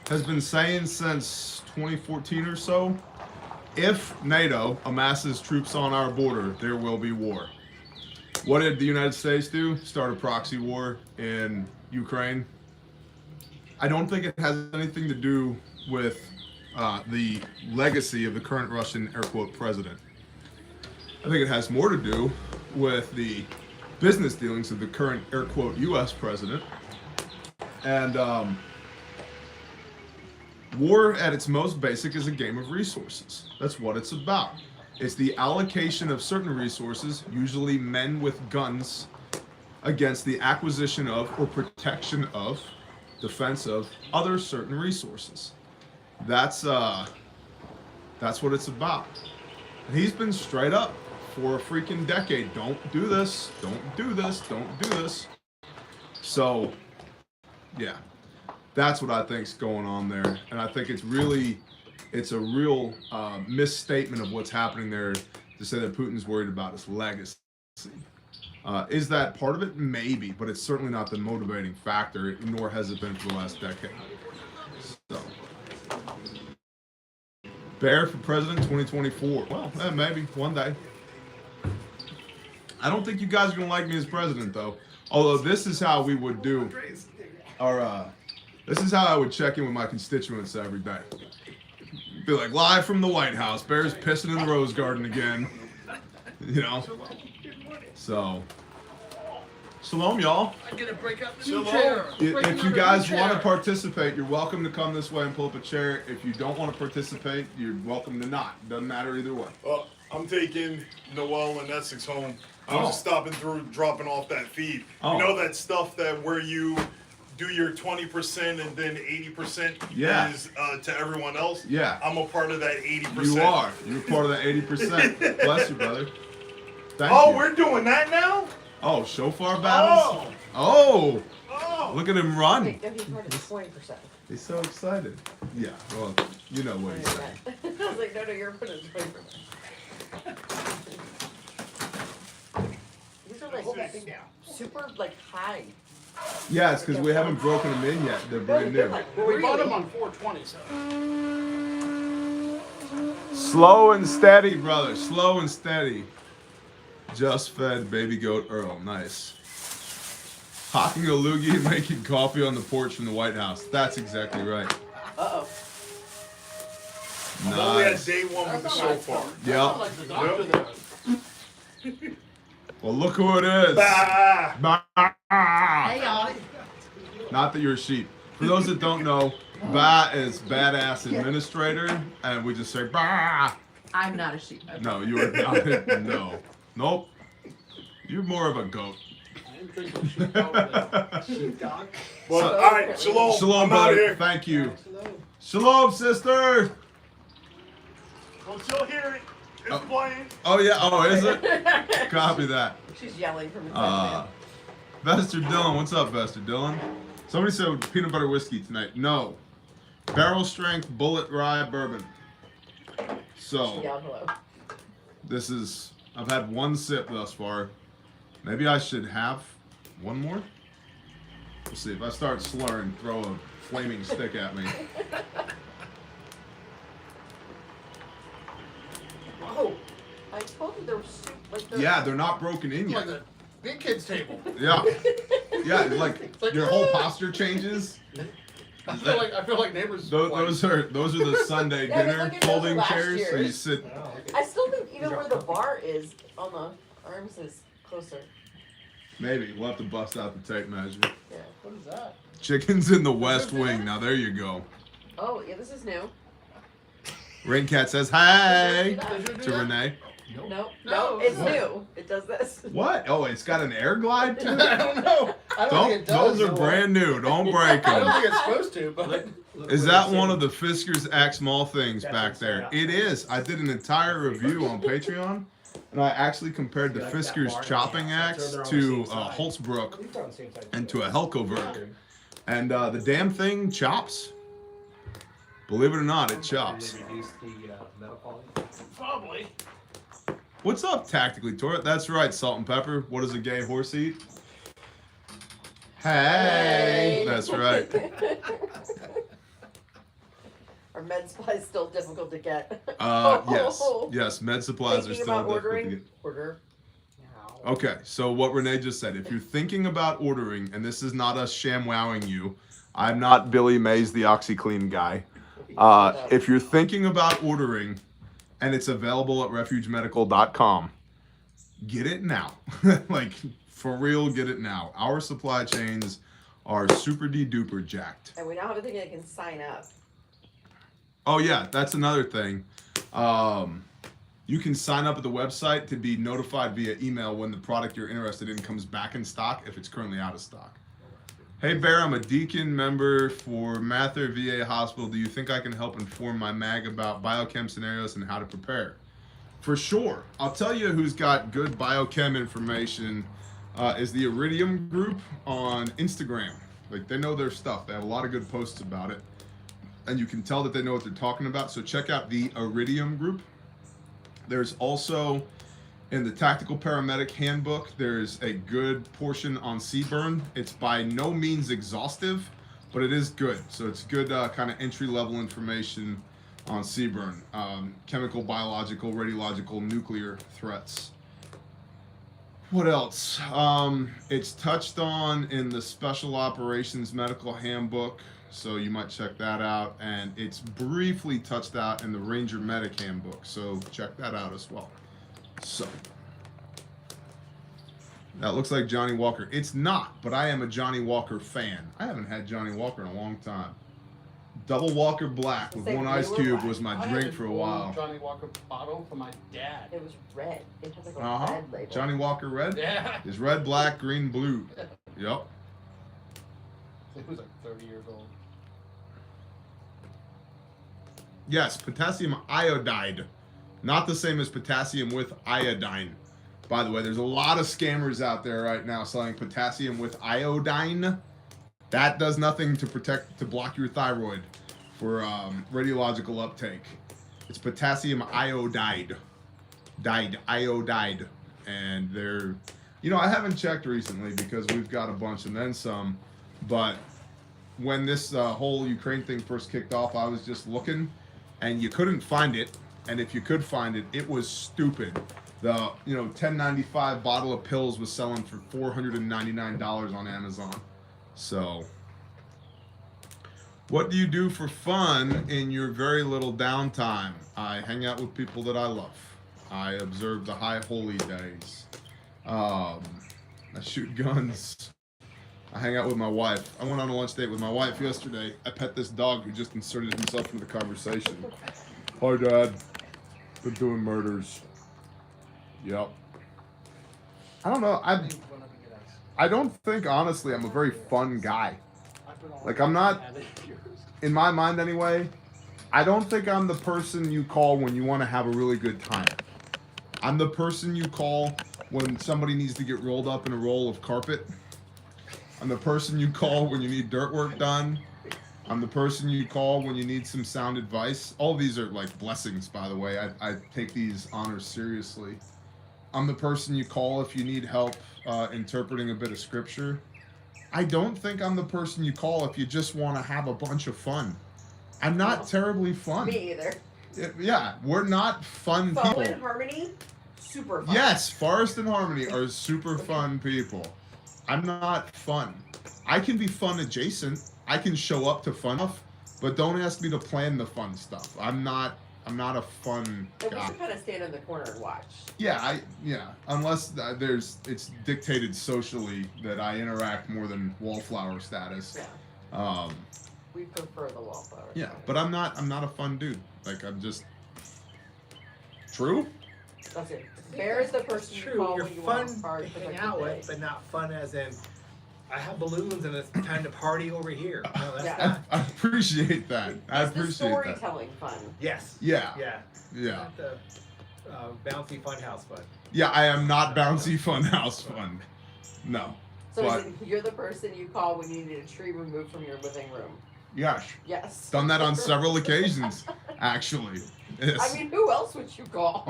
has been saying since 2014 or so, if NATO amasses troops on our border, there will be war. What did the United States do? Start a proxy war in Ukraine. I don't think it has anything to do with the legacy of the current Russian air quote president. I think it has more to do with the business dealings of the current air quote US president. And war at its most basic is a game of resources. That's what it's about. It's the allocation of certain resources, usually men with guns, against the acquisition of or protection of, defense of other certain resources. That's what it's about. And he's been straight up for a freaking decade. Don't do this. Don't do this. Don't do this. So, yeah, that's what I think's going on there, and I think it's a real misstatement of what's happening there to say that Putin's worried about his legacy. Is that part of it? Maybe, but it's certainly not the motivating factor, nor has it been for the last decade. So, Bear for president 2024. Well, maybe one day. I don't think you guys are gonna like me as president, though. Although this is how we would do, or this is how I would check in with my constituents every day. Be like, live from the White House, Bear's pissing in the Rose Garden again. You know. So, shalom, y'all. I'm gonna break up the new chair. If you guys want to participate, you're welcome to come this way and pull up a chair. If you don't want to participate, you're welcome to not. Doesn't matter either way. Well, I'm taking Noel and Essex home. I was just stopping through, dropping off that feed. You know that stuff that where you do your 20% and then 80% is to everyone else? Yeah. I'm a part of that 80%. You are. You're part of that 80%. Bless you, brother. Thank you. We're doing that now? Oh, shofar battles? Oh. Look at him run. He's part of the 20%. He's so excited. Yeah, well, you know what he's saying. I was like, no, you're part of the 20%. These are like super like high. Yeah, it's because we haven't broken them in yet. They're brand new. Well, we bought them on 420, so. Slow and steady, brother. Slow and steady. Just fed baby goat Earl. Nice. Hawking a loogie and making coffee on the porch from the White House. That's exactly right. Uh-oh. Nice. Well, we had day one with the shofar. Yep. Like the doctor there. Well, look who it is. Bah! Hey, y'all. Not that you're a sheep. For those that don't know, Ba is badass administrator, and we just say Ba. I'm not a sheep. No, you are not. No. Nope. You're more of a goat. I'm drinking sheepdog. Well, all right, shalom. Shalom, I'm out brother. here. Thank you. Shalom, sister. Don't you hear it? It's playing. Oh, yeah. Oh, is it? Copy that. She's yelling from inside. Vester Dillon. What's up, Vester Dillon? Somebody said peanut butter whiskey tonight. No. Barrel strength bullet rye bourbon. So, Yell hello. this is, I've had one sip thus far. Maybe I should have one more? We'll see. If I start slurring, throw a flaming stick at me. Whoa. I told you they're like they're Yeah, they're not broken in Like yet. a big kid's table. Yeah. Yeah, it's like like, your whole posture changes. I feel like neighbors. Those are the Sunday Yeah, but dinner look at those folding last chairs. So you year's. sit. I still think even where the bar is on the arms is closer. Maybe we'll have to bust out the tape measure. Yeah. What is that? Chickens in the West Wing. Now there you go. Oh, yeah, this is new. Raincat says hi Does it do to that? Renee. No, No. it's new. It does this. What? Oh, it's got an air glide to I it. don't know. I don't think it does. Those are brand new. Don't break I don't them. think it's supposed to, but. Is that one of the Fiskars Axe Mall things back there? It is. I did an entire review on Patreon, and I actually compared the Fiskars chopping axe to Holtzbrook and to a Helkoverk. And the damn thing chops. Believe it or not, it chops. Probably. What's up, Tactically Torret? That's right, Salt and Pepper. What does a gay horse eat? Hey! That's right. Are med supplies still difficult to get? Yes. Yes, med supplies are Thinking still about difficult to ordering? get. Order. Okay, so what Renee just said, if you're thinking about ordering, and this is not us ShamWowing you, I'm not Billy Mays, the OxyClean guy. If you're thinking about ordering, and it's available at refugemedical.com, get it now. Like, for real, get it now. Our supply chains are super duper jacked. And we now have a thing that can sign up. Oh yeah, that's another thing. You can sign up at the website to be notified via email when the product you're interested in comes back in stock if it's currently out of stock. Hey Bear, I'm a deacon member for Mather VA Hospital. Do you think I can help inform my mag about biochem scenarios and how to prepare? For sure. I'll tell you who's got good biochem information is the Iridium group on Instagram. Like, they know their stuff. They have a lot of good posts about it. And you can tell that they know what they're talking about. So check out the Iridium group. There's also, in the Tactical Paramedic Handbook, there's a good portion on CBurn. It's by no means exhaustive, but it is good. So it's good kind of entry-level information on CBurn. Chemical, biological, radiological, nuclear threats. What else? It's touched on in the Special Operations Medical Handbook, so you might check that out. And it's briefly touched out in the Ranger Medic Handbook, so check that out as well. So, that looks like Johnny Walker. It's not, but I am a Johnny Walker fan. I haven't had Johnny Walker in a long time. Double Walker Black with one ice cube was my drink for a while. Johnny Walker bottle for my dad. It was red. It had like a red label. Johnny Walker Red? Yeah. Is red, black, green, blue. Yep. He was like 30 years old. Yes, potassium iodide. Not the same as potassium with iodine. By the way, there's a lot of scammers out there right now selling potassium with iodine. That does nothing to block your thyroid for radiological uptake. It's potassium iodide. Iodide. And they're, I haven't checked recently because we've got a bunch and then some. But when this whole Ukraine thing first kicked off, I was just looking and you couldn't find it. And if you could find it, it was stupid. The, $10.95 bottle of pills was selling for $499 on Amazon. So, what do you do for fun in your very little downtime? I hang out with people that I love. I observe the high holy days. I shoot guns. I hang out with my wife. I went on a lunch date with my wife yesterday. I pet this dog who just inserted himself into the conversation. Hi, Dad. Been doing murders. Yep. I don't know. I don't think, honestly, I'm a very fun guy. Like, I'm not, in my mind anyway, I don't think I'm the person you call when you want to have a really good time. I'm the person you call when somebody needs to get rolled up in a roll of carpet. I'm the person you call when you need dirt work done. I'm the person you call when you need some sound advice. All these are like blessings, by the way. I take these honors seriously. I'm the person you call if you need help interpreting a bit of scripture. I don't think I'm the person you call if you just want to have a bunch of fun. I'm not terribly fun. Me either. Yeah, we're not fun people. Foe and Harmony, super fun. Yes, Forest and Harmony are super fun people. I'm not fun. I can be fun adjacent. I can show up to fun stuff, but don't ask me to plan the fun stuff. I'm not a fun And we guy. should kind of stand in the corner and watch. Yeah, unless it's dictated socially that I interact more than wallflower status. Yeah. We prefer the wallflower. Yeah, but I'm not a fun dude. Like, I'm just true. That's it. Bear is the person you True, call you're when you fun want hard to hang out with, but not fun as in, I have balloons and it's time to party over here. No, that's Yeah. not. I appreciate that. I It's the appreciate that. storytelling fun. Yes. Yeah. Yeah. Yeah. Not the bouncy funhouse fun. Yeah, I am not bouncy funhouse fun. No. So But- is it, you're the person you call when you need a tree removed from your living room. Yes. Yes. Done that on several occasions, actually. Yes. I mean, who else would you call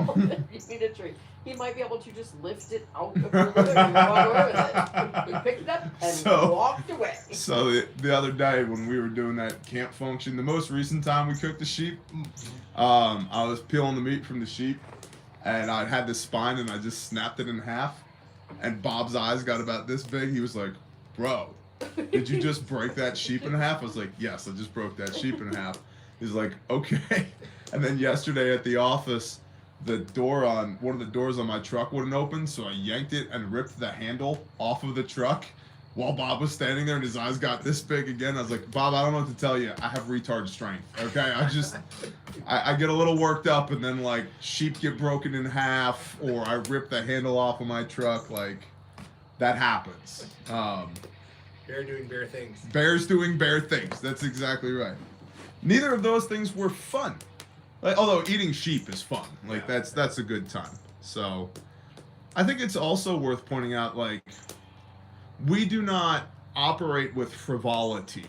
if you need a tree? He might be able to just lift it out of your living room and walk away with it. He picked it up and walked away. So the other day when we were doing that camp function, the most recent time we cooked the sheep, I was peeling the meat from the sheep, and I had the spine and I just snapped it in half, and Bob's eyes got about this big. He was like, "Bro, did you just break that sheep in half?" I was like, "Yes, I just broke that sheep in half." He's like, "Okay." And then yesterday at the office, one of the doors on my truck wouldn't open, so I yanked it and ripped the handle off of the truck while Bob was standing there and his eyes got this big again. I was like, "Bob, I don't know what to tell you. I have retard strength, okay? I get a little worked up, and then like sheep get broken in half, or I rip the handle off of my truck, like that happens." Bear doing bear things. Bears doing bear things. That's exactly right. Neither of those things were fun. Like, although eating sheep is fun. Like, that's a good time. So, I think it's also worth pointing out, like, we do not operate with frivolity.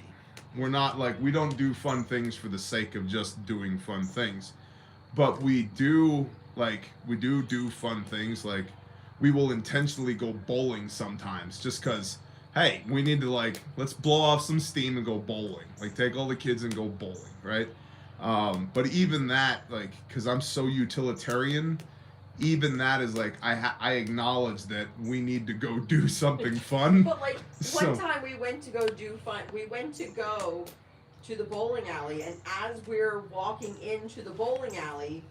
We're not like, we don't do fun things for the sake of just doing fun things. But we do do fun things. Like, we will intentionally go bowling sometimes just because, hey, we need to, like, let's blow off some steam and go bowling. Like, take all the kids and go bowling, right? But even that, like, because I'm so utilitarian, even that is like, I acknowledge that we need to go do something fun. But like one time we went to go do fun. We went to go to the bowling alley, and as we're walking into the bowling alley,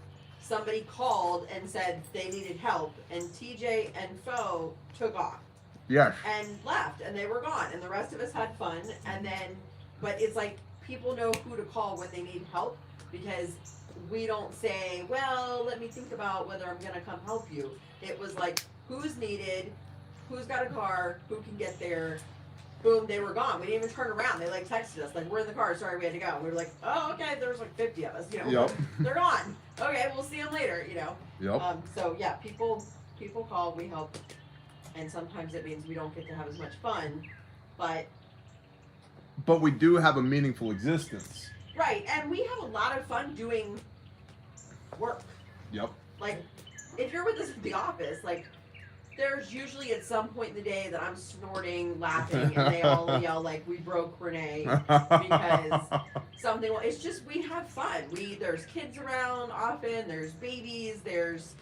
somebody called and said they needed help, and TJ and Fo took off. Yes. And left, and they were gone, and the rest of us had fun. And then, but it's like people know who to call when they need help, because we don't say, well, let me think about whether I'm gonna come help you. It was like, who's needed, who's got a car, who can get there. Boom, they were gone. We didn't even turn around. They like texted us, like, we're in the car, sorry we had to go. And we were like, oh, okay, there was like 50 of us, you know. Yep. They're gone. Okay, we'll see them later, you know. Yep. So yeah, people call, we help, and sometimes it means we don't get to have as much fun, but we do have a meaningful existence. right, and we have a lot of fun doing work. Yep. Like, if you're with us at the office, like, there's usually at some point in the day that I'm snorting, laughing, and they all yell like, we broke Renee, because something, it's just, we have fun. There's kids around often, there's babies, there's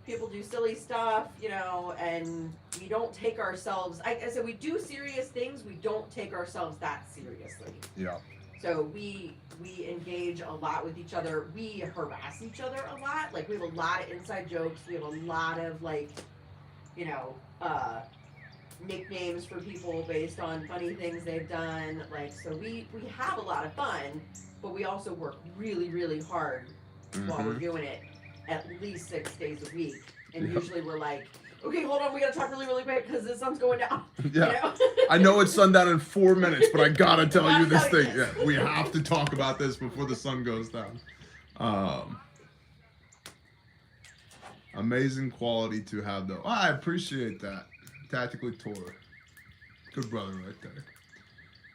people do silly stuff, you know, and we don't take ourselves, I said, we do serious things, we don't take ourselves that seriously. Yeah. So we engage a lot with each other. We harass each other a lot. Like, we have a lot of inside jokes. We have a lot of, like, you know, nicknames for people based on funny things they've done. Like, so we have a lot of fun, but we also work really, really hard while we're doing it, at least 6 days a week. And usually we're like, okay, hold on, we gotta talk really, really quick because the sun's going down. Yeah. You know? I know it's sundown in 4 minutes, but I gotta tell you this thing. Yeah, we have to talk about this before the sun goes down. Amazing quality to have, though. I appreciate that. Tactically Tor. Good brother right there.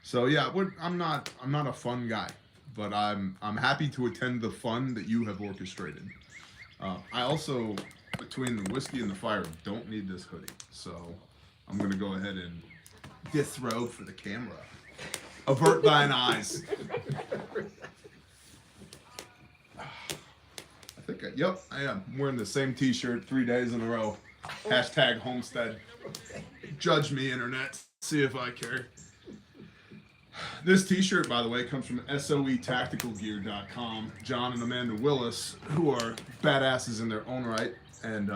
So yeah, I'm not a fun guy, but I'm happy to attend the fun that you have orchestrated. I also, between the whiskey and the fire, don't need this hoodie, so I'm gonna go ahead and disrobe for the camera. Avert thine eyes. Yep, I am. I'm wearing the same t-shirt 3 days in a row. Hashtag Homestead. Judge me, internet. See if I care. This t-shirt, by the way, comes from SOETacticalGear.com. John and Amanda Willis, who are badasses in their own right. And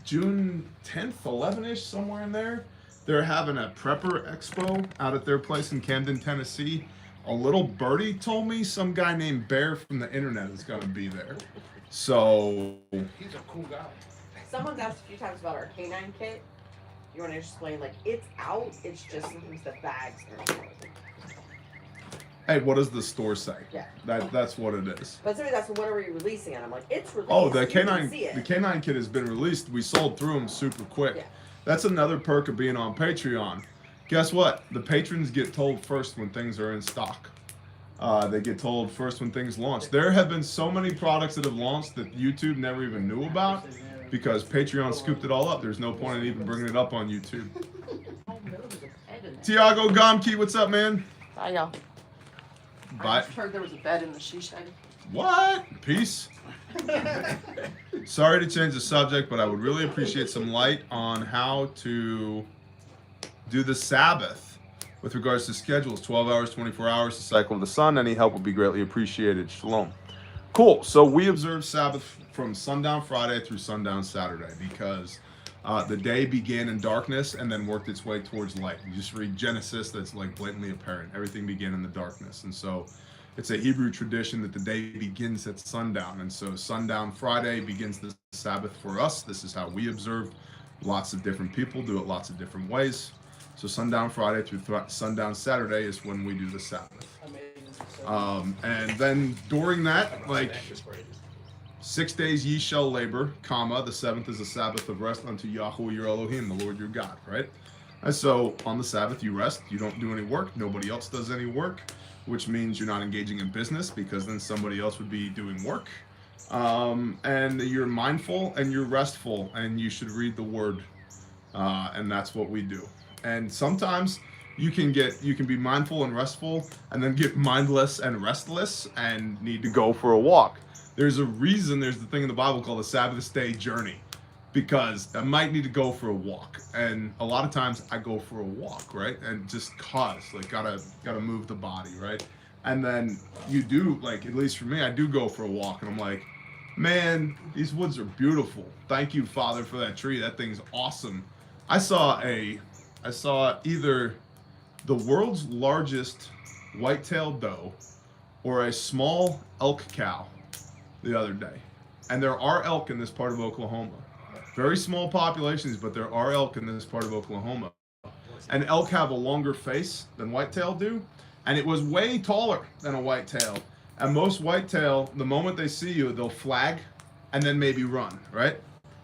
June 10th, 11-ish, somewhere in there, they're having a prepper expo out at their place in Camden, Tennessee. A little birdie told me some guy named Bear from the internet is going to be there. So He's a cool guy. Someone's asked a few times about our canine kit. You want to explain, like, it's out, it's just sometimes the bags are out. hey, what does the store say? Yeah. That's what it is. But somebody asked, when are we releasing it? I'm like, it's released. Oh, the You can canine see it. the canine kit has been released. We sold through them super quick. Yeah. That's another perk of being on Patreon. Guess what? The patrons get told first when things are in stock. They get told first when things launch. There have been so many products that have launched that YouTube never even knew about because Patreon scooped it all up. There's no point in even bringing it up on YouTube. Oh, no, there's a bed in there. Tiago Gomke, what's up, man? Bye, y'all. I Bye. just heard there was a bed in the she shed. What? Peace. Sorry to change the subject, but I would really appreciate some light on how to do the Sabbath with regards to schedules. 12 hours, 24 hours, the cycle of the sun. Any help would be greatly appreciated. Shalom. Cool. So we observe Sabbath from sundown Friday through sundown Saturday because the day began in darkness and then worked its way towards light. You just read Genesis, that's like blatantly apparent. Everything began in the darkness. And so it's a Hebrew tradition that the day begins at sundown. And so sundown Friday begins the Sabbath for us. This is how we observe. Lots of different people do it lots of different ways. So sundown Friday through sundown Saturday is when we do the Sabbath. And then during that, like 6 days ye shall labor, comma, the seventh is the Sabbath of rest unto Yahweh your Elohim, the Lord your God, right? And so on the Sabbath you rest, you don't do any work, nobody else does any work, which means you're not engaging in business because then somebody else would be doing work. And you're mindful and you're restful and you should read the word. And that's what we do. And sometimes you can be mindful and restful and then get mindless and restless and need to go for a walk. There's a reason there's the thing in the Bible called the Sabbath day journey, because I might need to go for a walk. And a lot of times I go for a walk, right? And just gotta move the body, right? And then you do, like, at least for me, I do go for a walk and I'm like, man, these woods are beautiful. Thank you, Father, for that tree. That thing's awesome. I saw either the world's largest white-tailed doe or a small elk cow the other day. And there are elk in this part of Oklahoma. Very small populations, but there are elk in this part of Oklahoma. And elk have a longer face than whitetail do, and it was way taller than a whitetail. And most whitetail, the moment they see you, they'll flag and then maybe run, right?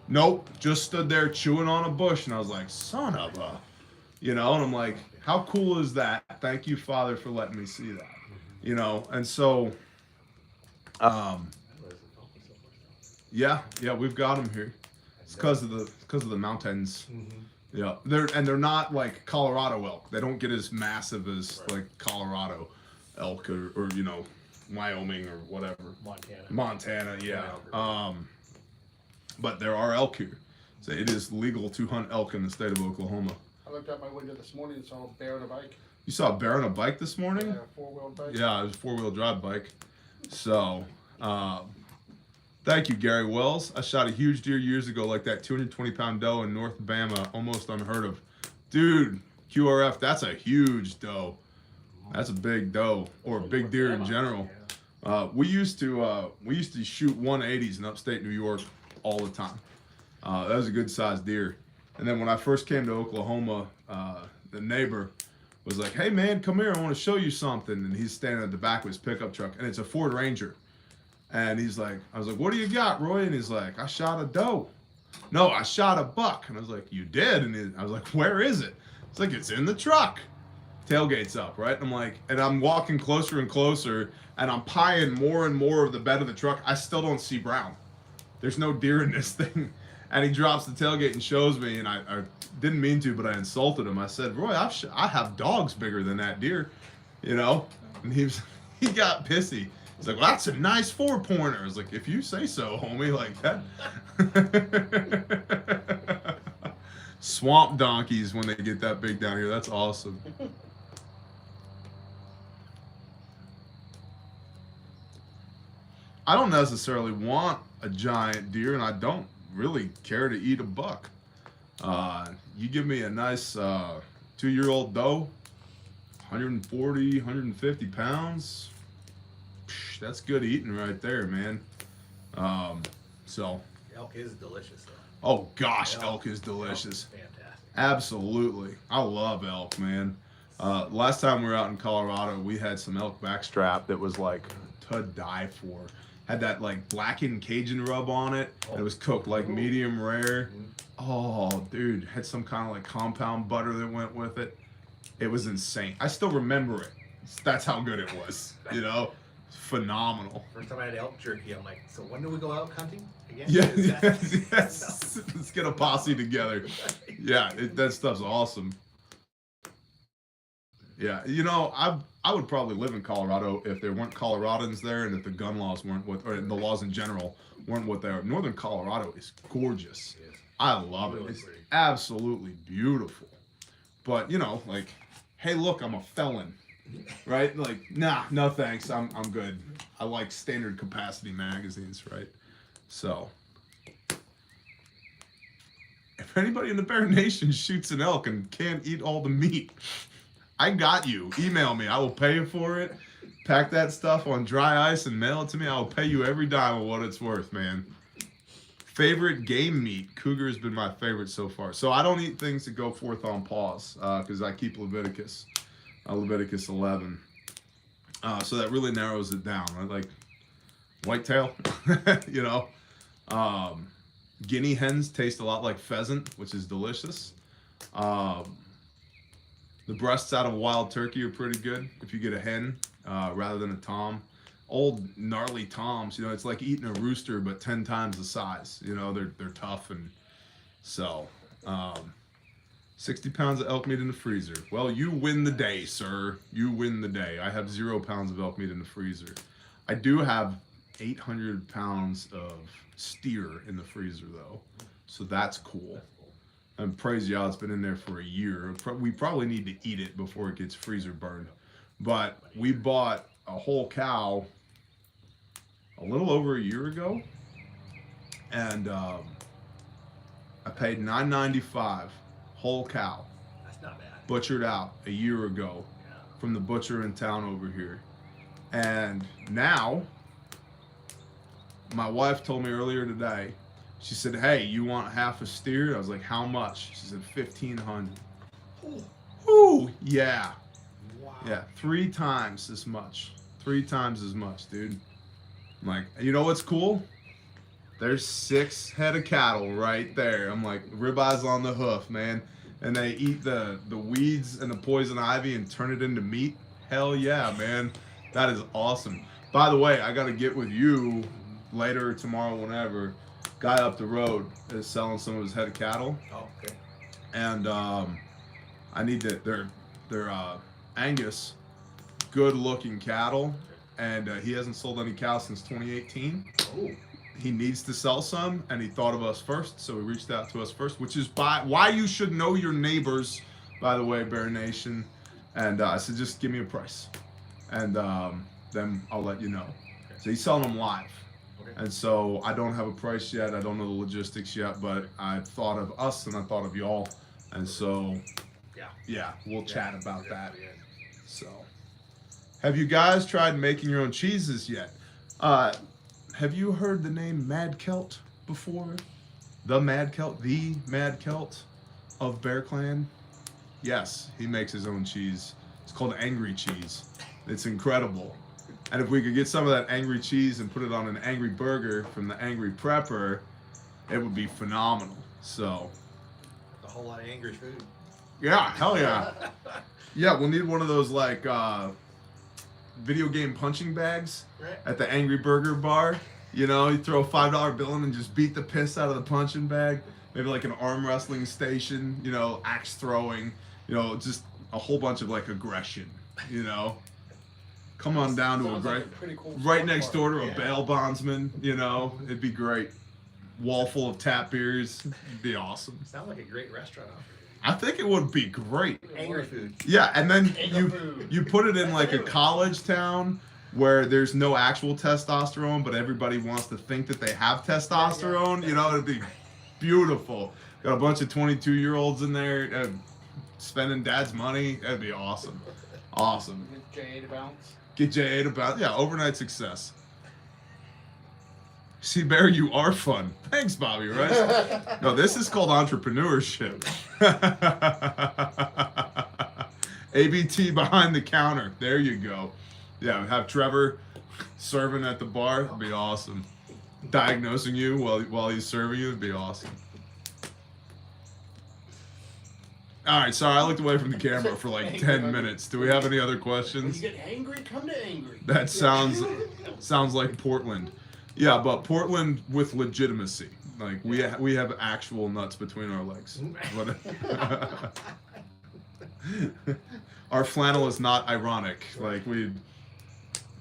Nope, just stood there chewing on a bush, and I was like, son of a, and I'm like, how cool is that? Thank you, Father, for letting me see that, and so, yeah, we've got them here. It's because of the mountains. Yeah, they're not like Colorado elk. They don't get as massive as like Colorado elk or Wyoming or whatever. Montana, yeah. But there are elk here. So it is legal to hunt elk in the state of Oklahoma. I looked out my window this morning and saw a bear on a bike. You saw a bear on a bike this morning? Yeah, a four-wheel bike. Yeah, it was a four-wheel drive bike. So, thank you, Gary Wells. I shot a huge deer years ago like that 220-pound doe in North Bama, almost unheard of. Dude, QRF, that's a huge doe. That's a big doe, or a big deer in general. We used to shoot 180s in upstate New York all the time. That was a good sized deer. And then when I first came to Oklahoma, the neighbor was like, hey man, come here, I want to show you something. And he's standing at the back of his pickup truck, and it's a Ford Ranger. And I was like, what do you got, Roy? And he's like, I shot a doe. No, I shot a buck. And I was like, you did? And I was like, where is it? It's like, it's in the truck. Tailgate's up, right? And I'm walking closer and closer, and I'm pieing more and more of the bed of the truck. I still don't see brown. There's no deer in this thing. And he drops the tailgate and shows me, and I didn't mean to, but I insulted him. I said, Roy, I have dogs bigger than that deer, And he got pissy. He's like, well, that's a nice 4-pointer. I was like, if you say so, homie, like that. Swamp donkeys when they get that big down here. That's awesome. I don't necessarily want a giant deer, and I don't really care to eat a buck. You give me a nice 2-year-old doe, 140, 150 pounds. That's good eating right there, man. So. Elk is delicious, though. Oh gosh, elk is delicious. Fantastic. Absolutely, I love elk, man. Last time we were out in Colorado, we had some elk backstrap that was like to die for. Had that like blackened Cajun rub on it. And it was cooked like medium rare. Oh, dude, had some kind of like compound butter that went with it. It was insane. I still remember it. That's how good it was. Phenomenal. First time I had elk jerky, I'm like, so when do we go elk hunting again? Yeah, yes. Let's get a posse together. Yeah, that stuff's awesome. Yeah, I would probably live in Colorado if there weren't Coloradans there, and if the gun laws weren't or the laws in general weren't what they are. Northern Colorado is gorgeous. Yes. I love it. It's absolutely beautiful. But like, hey, look, I'm a felon. Right? Like, nah, no thanks. I'm good. I like standard capacity magazines, right? So, if anybody in the Bear Nation shoots an elk and can't eat all the meat, I got you. Email me. I will pay you for it. Pack that stuff on dry ice and mail it to me. I will pay you every dime of what it's worth, man. Favorite game meat? Cougar has been my favorite so far. So I don't eat things that go forth on pause because I keep Leviticus 11. So that really narrows it down. I like whitetail, you know. Guinea hens taste a lot like pheasant, which is delicious. The breasts out of a wild turkey are pretty good if you get a hen rather than a tom. Old gnarly toms, you know, it's like eating a rooster but 10 times the size. You know, they're tough. And so 60 pounds of elk meat in the freezer. Well, you win the day, sir. You win the day. I have 0 pounds of elk meat in the freezer. I do have 800 pounds of steer in the freezer though, so that's cool. And praise y'all, it's been in there for a year. We probably need to eat it before it gets freezer burned. But we bought a whole cow a little over a year ago, and I paid $9.95 whole cow. That's not bad. Butchered out a year ago from the butcher in town over here. And now my wife told me earlier today, she said, hey, you want half a steer? I was like, how much? She said, $1,500. Ooh, yeah. Wow. Yeah, 3 times as much. 3 times as much, dude. I'm like, you know what's cool? There's 6 head of cattle right there. I'm like, ribeyes on the hoof, man. And they eat the weeds and the poison ivy and turn it into meat. Hell yeah, man. That is awesome. By the way, I got to get with you later or tomorrow, whenever. Guy up the road is selling some of his head of cattle. Oh, okay. And I need to, they're Angus, good looking cattle. And he hasn't sold any cows since 2018. Oh. He needs to sell some, and he thought of us first, so he reached out to us first, which is why you should know your neighbors, by the way, Bear Nation. And I said, just give me a price, and then I'll let you know. So he's selling them live. Okay. And so I don't have a price yet. I don't know the logistics yet, but I thought of us and I thought of y'all. And so, yeah, we'll chat about that. Yeah. So, have you guys tried making your own cheeses yet? Have you heard the name Mad Celt before? The Mad Celt of Bear Clan? Yes, he makes his own cheese. It's called Angry Cheese. It's incredible. And if we could get some of that angry cheese and put it on an angry burger from the Angry Prepper, it would be phenomenal. So, A whole lot of angry food. yeah, hell yeah. Yeah, we'll need one of those like video game punching bags Right. at the Angry Burger bar. You know, you throw a $5 bill in and just beat the piss out of the punching bag. Maybe like an arm wrestling station, you know, axe throwing, you know, just a whole bunch of like aggression, you know. Come on down to a Sounds great, like a pretty cool right spot next bar. door to a Yeah. bail bondsman, you know, it'd be great. Wall full of tap beers, it'd be awesome. Sounds like a great restaurant operator. I think it would be great. Angry food. Yeah, and then Angry food. you put it in like a college town where there's no actual testosterone, but everybody wants to think that they have testosterone. You know, it'd be beautiful. Got a bunch of 22-year-olds in there spending dad's money. That'd be awesome. Awesome. Get J to bounce. Get J8 about, yeah, overnight success. See, Bear, you are fun. Thanks, Bobby, right? No, this is called entrepreneurship. ABT behind the counter. There you go. Yeah, have Trevor serving at the bar. It'd be awesome. Diagnosing you while he's serving you. It'd be awesome. All right, sorry, I looked away from the camera for like 10 minutes. Do we have any other When questions? you get angry, come to angry. That sounds like Portland. Yeah, but Portland with legitimacy. Like we have actual nuts between our legs. Our flannel is not ironic. Like we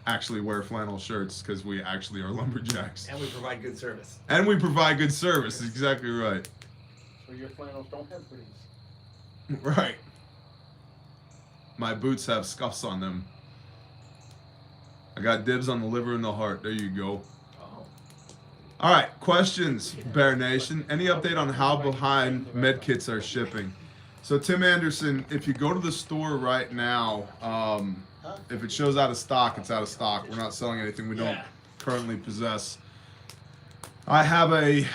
actually wear flannel shirts because we actually are lumberjacks. And we provide good service. And we provide good service. Exactly right. So your flannels don't have breeze. Right. My boots have scuffs on them. I got dibs on the liver and the heart. There you go. Oh. All right, questions, Bear Nation. Any update on how behind medkits are shipping? So Tim Anderson, if you go to the store right now, if it shows out of stock, it's out of stock. We're not selling anything we don't currently possess. I have a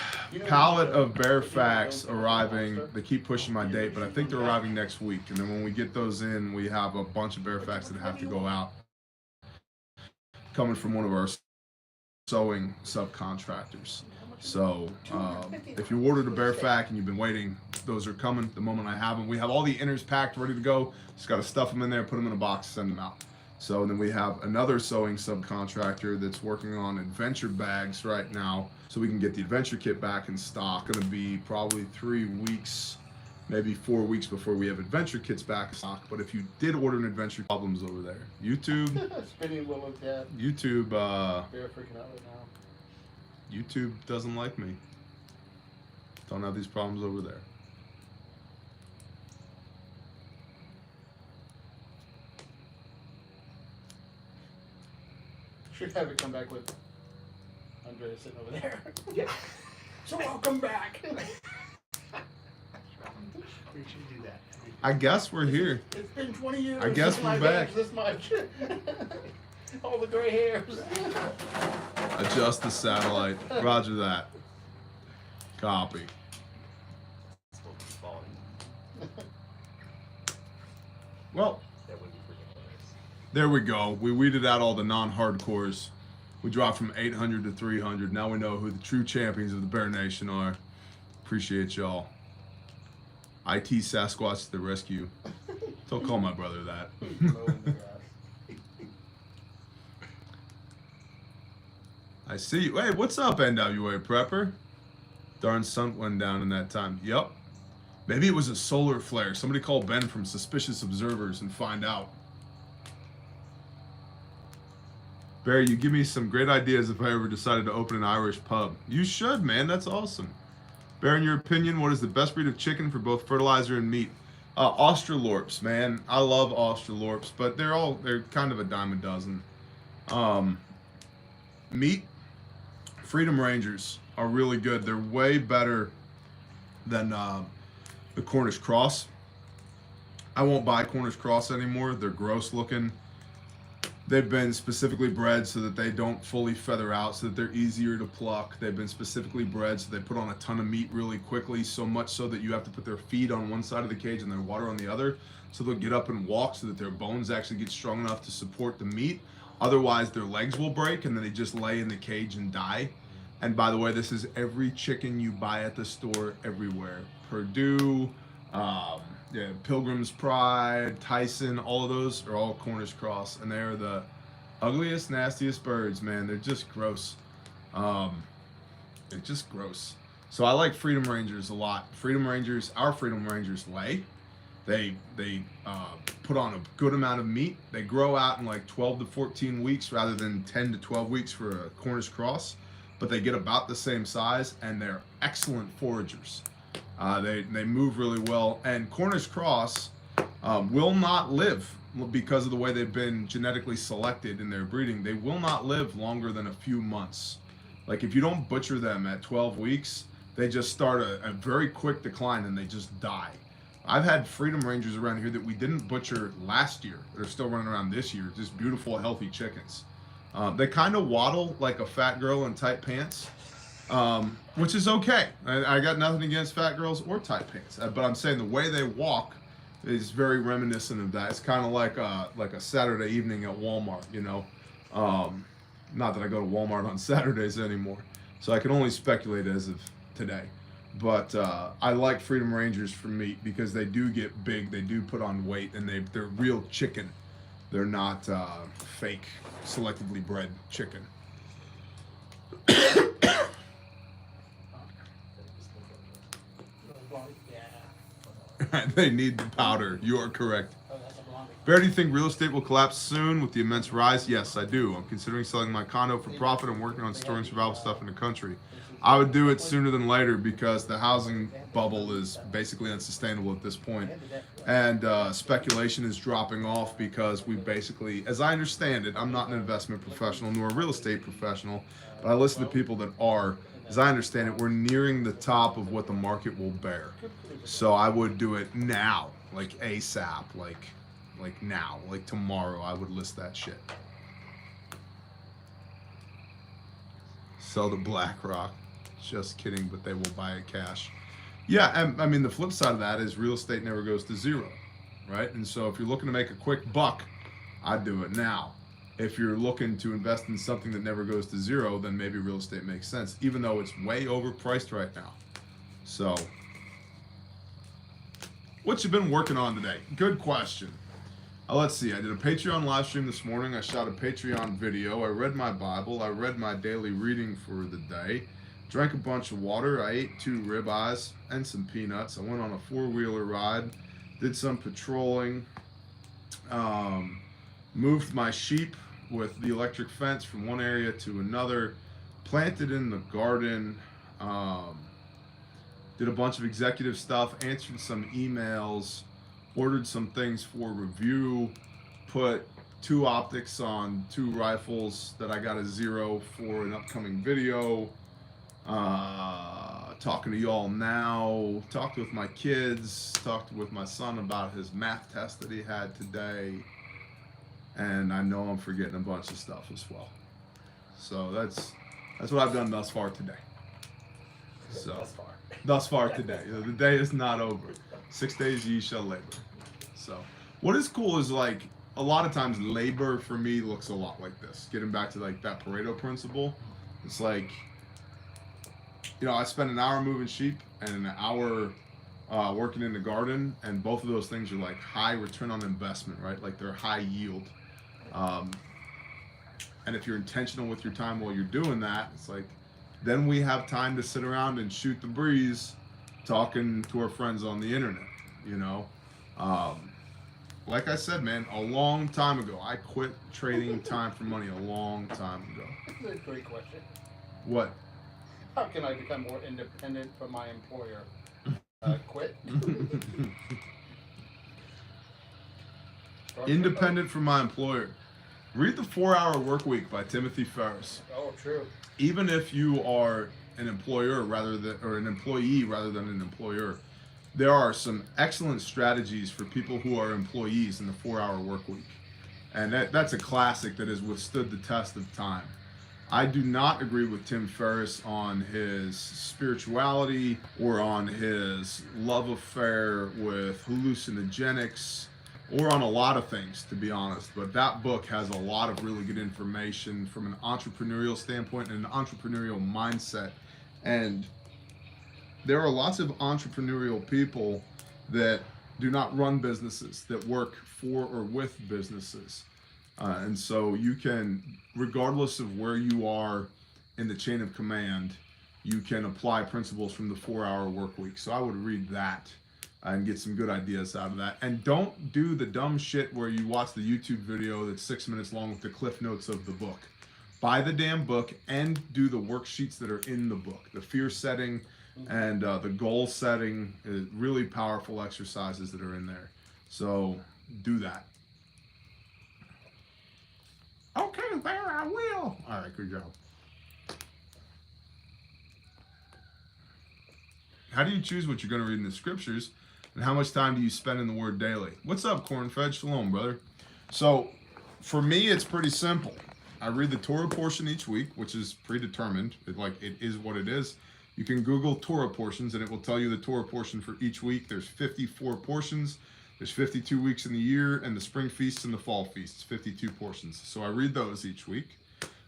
pallet of bear facts arriving. They keep pushing my date, but I think they're arriving next week. And then when we get those in, we have a bunch of bear facts that have to go out, coming from one of our sewing subcontractors. So if you ordered a bear fact and you've been waiting, those are coming the moment I have them. We have all the inners packed, ready to go. Just got to stuff them in there, put them in a box, send them out. So then we have another sewing subcontractor that's working on adventure bags right now, so we can get the adventure kit back in stock. Going to be probably 3 weeks, maybe 4 weeks before we have adventure kits back in stock. But if you did order an adventure, problems over there. YouTube, Spinning Willow Cat. YouTube, They're freaking out right now. YouTube doesn't like me. Don't have these problems over there. Should have it come back with Andrea sitting over there. Yeah. So welcome back. We should do that. I guess we're here. It's been 20 years. I guess since we're my back. bag's this much. All the gray hairs. Adjust the satellite. Roger that. Copy. Well, there we go. We weeded out all the non-hardcores. We dropped from 800 to 300. Now we know who the true champions of the Bear Nation are. Appreciate y'all. IT Sasquatch to the rescue. Don't call my brother that. I see you. Hey, what's up, NWA Prepper? Darn sun went down in that time. Yup. Maybe it was a solar flare. Somebody call Ben from Suspicious Observers and find out. Barry, you give me some great ideas if I ever decided to open an Irish pub. You should, man. That's awesome. Barry, in your opinion, what is the best breed of chicken for both fertilizer and meat? Australorps, man. I love Australorps, but they're kind of a dime a dozen. Meat, Freedom Rangers are really good. They're way better than the Cornish Cross. I won't buy Cornish Cross anymore. They're gross looking. They've been specifically bred so that they don't fully feather out, so that they're easier to pluck. They've been specifically bred so they put on a ton of meat really quickly, so much so that you have to put their feed on one side of the cage and their water on the other, so they'll get up and walk so that their bones actually get strong enough to support the meat. Otherwise, their legs will break and then they just lay in the cage and die. And by the way, this is every chicken you buy at the store everywhere. Purdue, Pilgrim's Pride, Tyson, all of those are all Cornish Cross, and they're the ugliest, nastiest birds, man. They're just gross. They're just gross. So I like Freedom Rangers a lot. Our Freedom Rangers lay. They put on a good amount of meat. They grow out in like 12 to 14 weeks rather than 10 to 12 weeks for a Cornish Cross, but they get about the same size, and they're excellent foragers. They move really well, and Cornish Cross will not live because of the way they've been genetically selected in their breeding. They will not live longer than a few months. Like if you don't butcher them at 12 weeks, they just start a very quick decline and they just die. I've had Freedom Rangers around here that we didn't butcher last year. They're still running around this year. Just beautiful, healthy chickens. They kind of waddle like a fat girl in tight pants. Which is okay. I got nothing against fat girls or tight pants, but I'm saying the way they walk is very reminiscent of that. It's kind of like a Saturday evening at Walmart, you know. Not that I go to Walmart on Saturdays anymore, so I can only speculate as of today. But I like Freedom Rangers for meat because they do get big, they do put on weight, and they're real chicken. They're not fake, selectively bred chicken. They need the powder. You are correct. Bear, do you think real estate will collapse soon with the immense rise? Yes, I do. I'm considering selling my condo for profit and working on storing survival stuff in the country. I would do it sooner than later because the housing bubble is basically unsustainable at this point. And speculation is dropping off because we basically, as I understand it, I'm not an investment professional nor a real estate professional, but I listen to people that are. As I understand it, we're nearing the top of what the market will bear. So I would do it now, like ASAP, like now, like tomorrow. I would list that shit. Sell to BlackRock. Just kidding, but they will buy it cash. Yeah, and I mean, the flip side of that is real estate never goes to zero, right? And so if you're looking to make a quick buck, I'd do it now. If you're looking to invest in something that never goes to zero, then maybe real estate makes sense, even though it's way overpriced right now. So, what you been working on today? Good question. Let's see. I did a Patreon live stream this morning. I shot a Patreon video. I read my Bible. I read my daily reading for the day. Drank a bunch of water. I ate 2 ribeyes and some peanuts. I went on a 4-wheeler ride. Did some patrolling. Moved my sheep with the electric fence from one area to another. Planted in the garden. Did a bunch of executive stuff. Answered some emails. Ordered some things for review. Put 2 optics on 2 rifles that I got a 0 for an upcoming video. Talking to y'all now. Talked with my kids. Talked with my son about his math test that he had today. And I know I'm forgetting a bunch of stuff as well. So that's what I've done thus far today. So thus far today. The day is not over. 6 days ye shall labor. So what is cool is like a lot of times labor for me looks a lot like this. Getting back to like that Pareto principle. It's like, you know, I spend an hour moving sheep and an hour working in the garden, and both of those things are like high return on investment, right? Like they're high yield. And if you're intentional with your time while you're doing that, it's like, then we have time to sit around and shoot the breeze talking to our friends on the internet, you know? Like I said, man, a long time ago, I quit trading time for money a long time ago. That's a great question. What? How can I become more independent from my employer? Quit? Independent from my employer. Read The 4-Hour Workweek by Timothy Ferriss. Oh, true. Even if you are an employer or an employee rather than an employer, there are some excellent strategies for people who are employees in the 4-Hour Workweek. And that's a classic that has withstood the test of time. I do not agree with Tim Ferriss on his spirituality or on his love affair with hallucinogenics or on a lot of things, to be honest. But that book has a lot of really good information from an entrepreneurial standpoint and an entrepreneurial mindset. And there are lots of entrepreneurial people that do not run businesses, that work for or with businesses. And so you can, regardless of where you are in the chain of command, you can apply principles from the 4-Hour Workweek. So I would read that and get some good ideas out of that. And don't do the dumb shit where you watch the YouTube video that's 6 minutes long with the cliff notes of the book. Buy the damn book and do the worksheets that are in the book. The fear setting and the goal setting is really powerful exercises that are in there. So do that. Okay, there I will. All right, good job. How do you choose what you're going to read in the scriptures, and how much time do you spend in the Word daily? What's up, Cornfed? Shalom, brother. So, for me, it's pretty simple. I read the Torah portion each week, which is predetermined. It is what it is. You can Google Torah portions, and it will tell you the Torah portion for each week. There's 54 portions. There's 52 weeks in the year, and the spring feasts and the fall feasts, 52 portions. So I read those each week.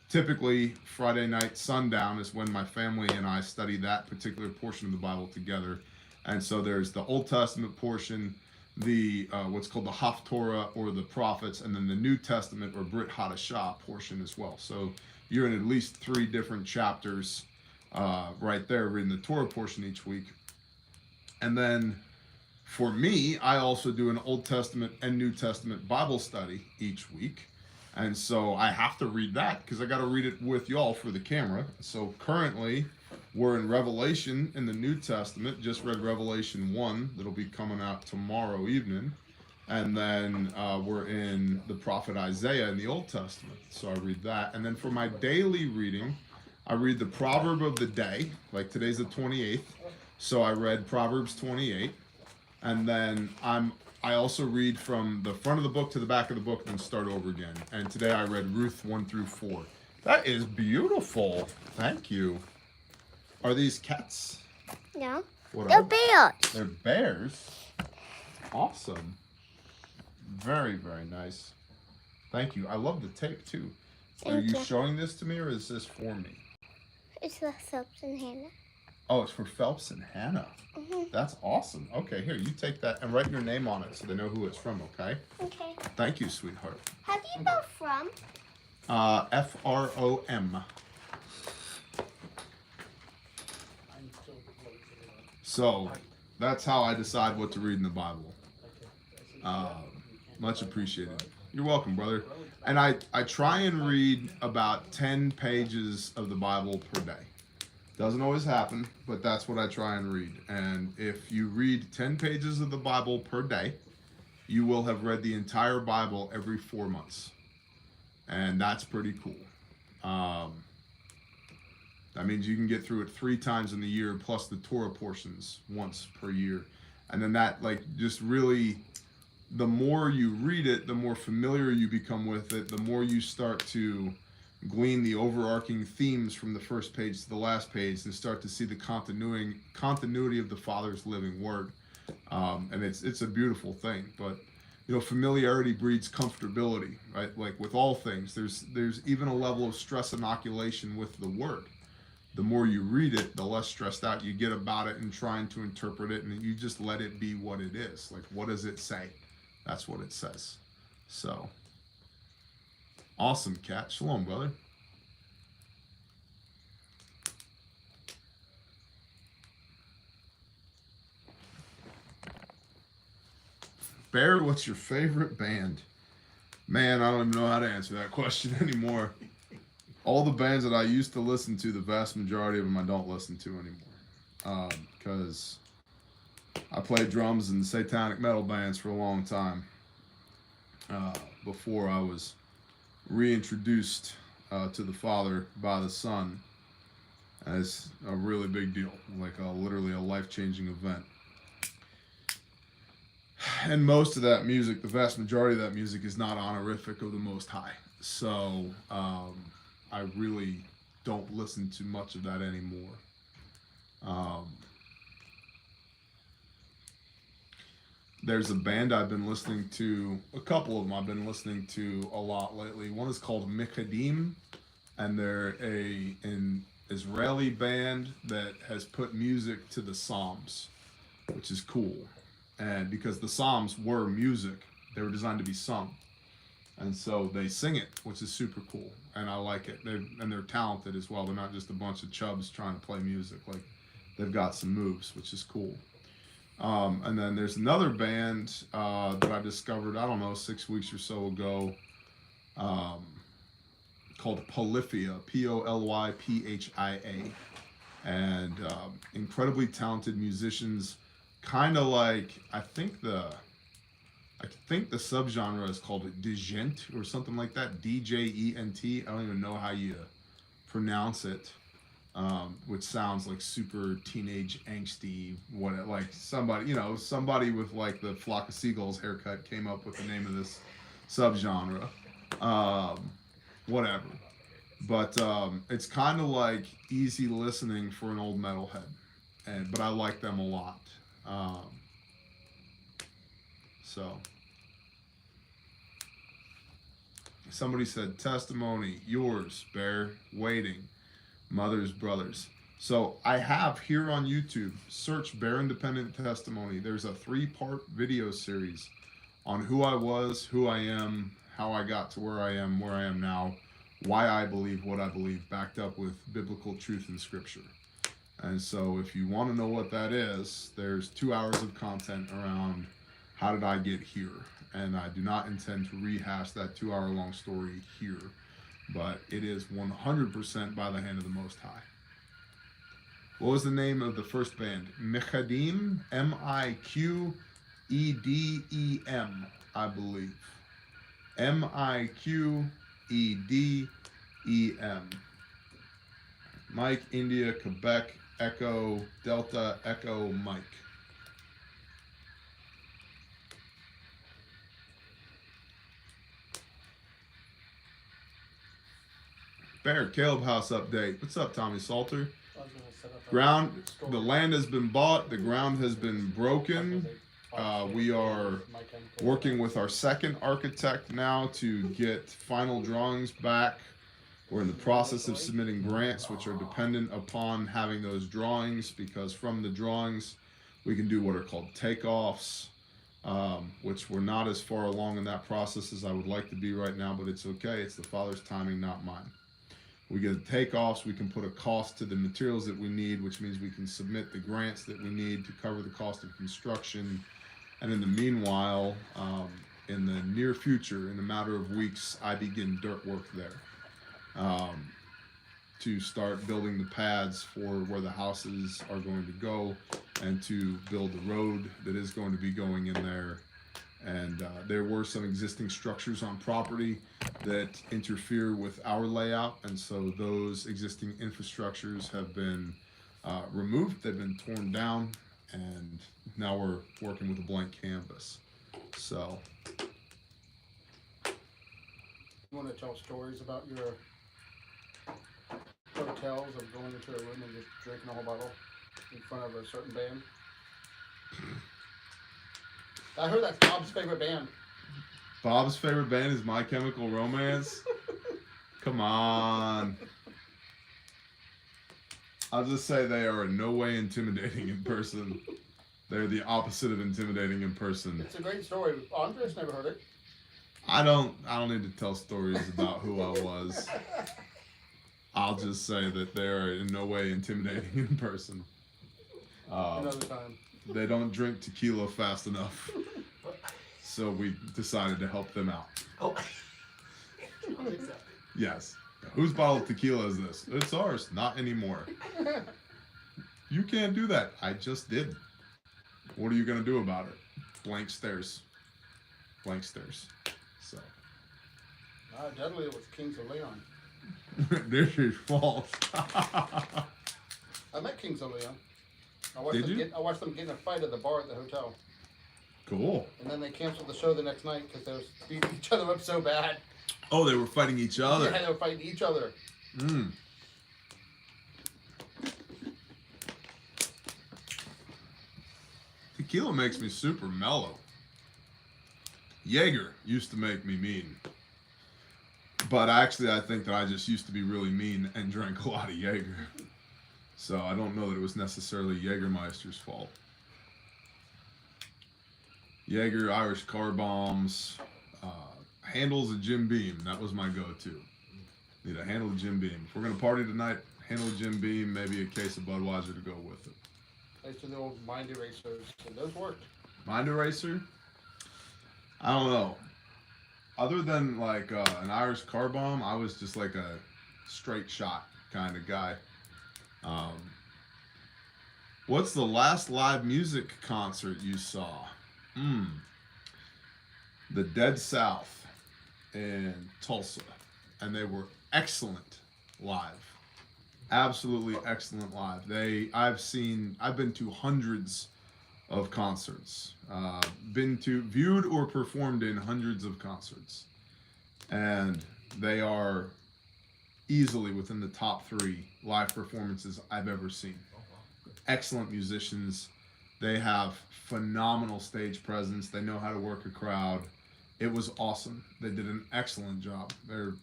Typically, Friday night sundown is when my family and I study that particular portion of the Bible together. And so there's the Old Testament portion, the what's called the Haftorah or the prophets, and then the New Testament or Brit Hadashah portion as well. So you're in at least 3 different chapters right there reading the Torah portion each week. And then for me, I also do an Old Testament and New Testament Bible study each week. And so I have to read that because I got to read it with y'all for the camera. So currently we're in Revelation in the New Testament. Just read Revelation 1. That'll be coming out tomorrow evening. And then we're in the prophet Isaiah in the Old Testament. So I read that. And then for my daily reading, I read the proverb of the day. Like today's the 28th. So I read Proverbs 28. And then I also read from the front of the book to the back of the book and start over again. And today I read Ruth 1 through 4. That is beautiful. Thank you. Are these cats? No. What They're are they? bears. They're bears? Awesome. Very, very nice. Thank you. I love the tape too. Are Thank you you. showing this to me or is this for me? It's the Phelps and Hannah. Oh, it's for Phelps and Hannah. That's awesome. Okay, here, you take that and write your name on it so they know who it's from, okay? Okay. Thank you, sweetheart. How do you spell from? F-R-O-M. So, that's how I decide what to read in the Bible. Much appreciated. You're welcome, brother. And I try and read about 10 pages of the Bible per day. Doesn't always happen, but that's what I try and read. And if you read 10 pages of the Bible per day, you will have read the entire Bible every 4 months. And that's pretty cool. That means you can get through it 3 times in the year, plus the Torah portions once per year. And then that, like, just really, the more you read it, the more familiar you become with it, the more you start to glean the overarching themes from the first page to the last page and start to see the continuity of the Father's living word. And it's a beautiful thing. But you know, familiarity breeds comfortability, right? Like with all things, there's even a level of stress inoculation with the word. The more you read it, the less stressed out you get about it and trying to interpret it, and you just let it be what it is. Like, what does it say? That's what it says. So, awesome, Cat. Shalom, brother. Bear, what's your favorite band? Man, I don't even know how to answer that question anymore. All the bands that I used to listen to, the vast majority of them I don't listen to anymore. Because I played drums in satanic metal bands for a long time. Before I was reintroduced to the Father by the Son. As a really big deal, like literally a life-changing event. And most of that music, the vast majority of that music is not honorific of the Most High. So I really don't listen to much of that anymore. There's a band I've been listening to, a couple of them I've been listening to a lot lately. One is called Mikadim, and they're an Israeli band that has put music to the Psalms, which is cool. And because the Psalms were music, they were designed to be sung. And so they sing it, which is super cool. And I like it. They're talented as well. They're not just a bunch of chubs trying to play music. Like, they've got some moves, which is cool. And then there's another band that I discovered, I don't know, 6 weeks or so ago, called Polyphia, Polyphia. And incredibly talented musicians, kind of like, I think the subgenre is called Djent or something like that, D-J-E-N-T. I don't even know how you pronounce it, which sounds like super teenage angsty, like somebody with like the Flock of Seagulls haircut came up with the name of this subgenre. Whatever. But it's kind of like easy listening for an old metalhead, but I like them a lot. So somebody said testimony, yours, Bear, waiting, mother's brothers. So I have here on YouTube, search Bear Independent Testimony. There's a 3-part video series on who I was, who I am, how I got to where I am now, why I believe what I believe, backed up with biblical truth and scripture. And so if you want to know what that is, there's 2 hours of content around how did I get here. And I do not intend to rehash that 2-hour-long story here, but it is 100% by the hand of the Most High. What was the name of the first band? Mikadim, M-I-Q-E-D-E-M, I believe. M-I-Q-E-D-E-M. Mike, India, Quebec, Echo, Delta, Echo, Mike. Bear, Caleb House update. What's up, Tommy Salter? was gonna set up a Ground, store. the land has been bought, the ground has been broken. We are working with our second architect now to get final drawings back. We're in the process of submitting grants, which are dependent upon having those drawings, because from the drawings, we can do what are called takeoffs, which we're not as far along in that process as I would like to be right now, but it's okay. It's the Father's timing, not mine. We get the takeoffs, we can put a cost to the materials that we need, which means we can submit the grants that we need to cover the cost of construction. And in the meanwhile, in the near future, in a matter of weeks, I begin dirt work there to start building the pads for where the houses are going to go, and to build the road that is going to be going in there. And there were some existing structures on property that interfere with our layout, and so those existing infrastructures have been removed. They've been torn down, and now we're working with a blank canvas. So, You want to tell stories about your hotels of going into a room and just drinking a whole bottle in front of a certain band? I heard that's Bob's favorite band. Bob's favorite band is My Chemical Romance. Come on. I'll just say they are in no way intimidating in person. They're the opposite of intimidating in person. It's a great story. Andres never heard it. I don't need to tell stories about who I was. I'll just say that they are in no way intimidating in person. Another time. They don't drink tequila fast enough. So we decided to help them out. Oh. Yes. Whose bottle of tequila is this? It's ours. Not anymore. You can't do that. I just did. What are you going to do about it? Blank stares. Blank stares. So. Deadly, it was Kings of Leon. This is false. I met Kings of Leon. I watched them get in a fight at the bar at the hotel. Cool. And then they canceled the show the next night because they were beating each other up so bad. Oh, they were fighting each other. Yeah, they were fighting each other. Mm. Tequila makes me super mellow. Jaeger used to make me mean. But actually, I think that I just used to be really mean and drank a lot of Jaeger. So I don't know that it was necessarily Jägermeister's fault. Jaeger, Irish car bombs, handles of Jim Beam. That was my go-to. Need a handle of Jim Beam. If we're gonna party tonight, handle of Jim Beam, maybe a case of Budweiser to go with it. I used to do the old mind erasers, and those worked. Mind eraser? I don't know. Other than like an Irish car bomb, I was just like a straight shot kind of guy. What's the last live music concert you saw? The Dead South in Tulsa, and they were excellent live. Absolutely excellent live. I've been to hundreds of concerts, viewed or performed in hundreds of concerts, and they are easily within the top 3 live performances I've ever seen. Excellent musicians. They have phenomenal stage presence. They know how to work a crowd. It was awesome. They did an excellent job. They're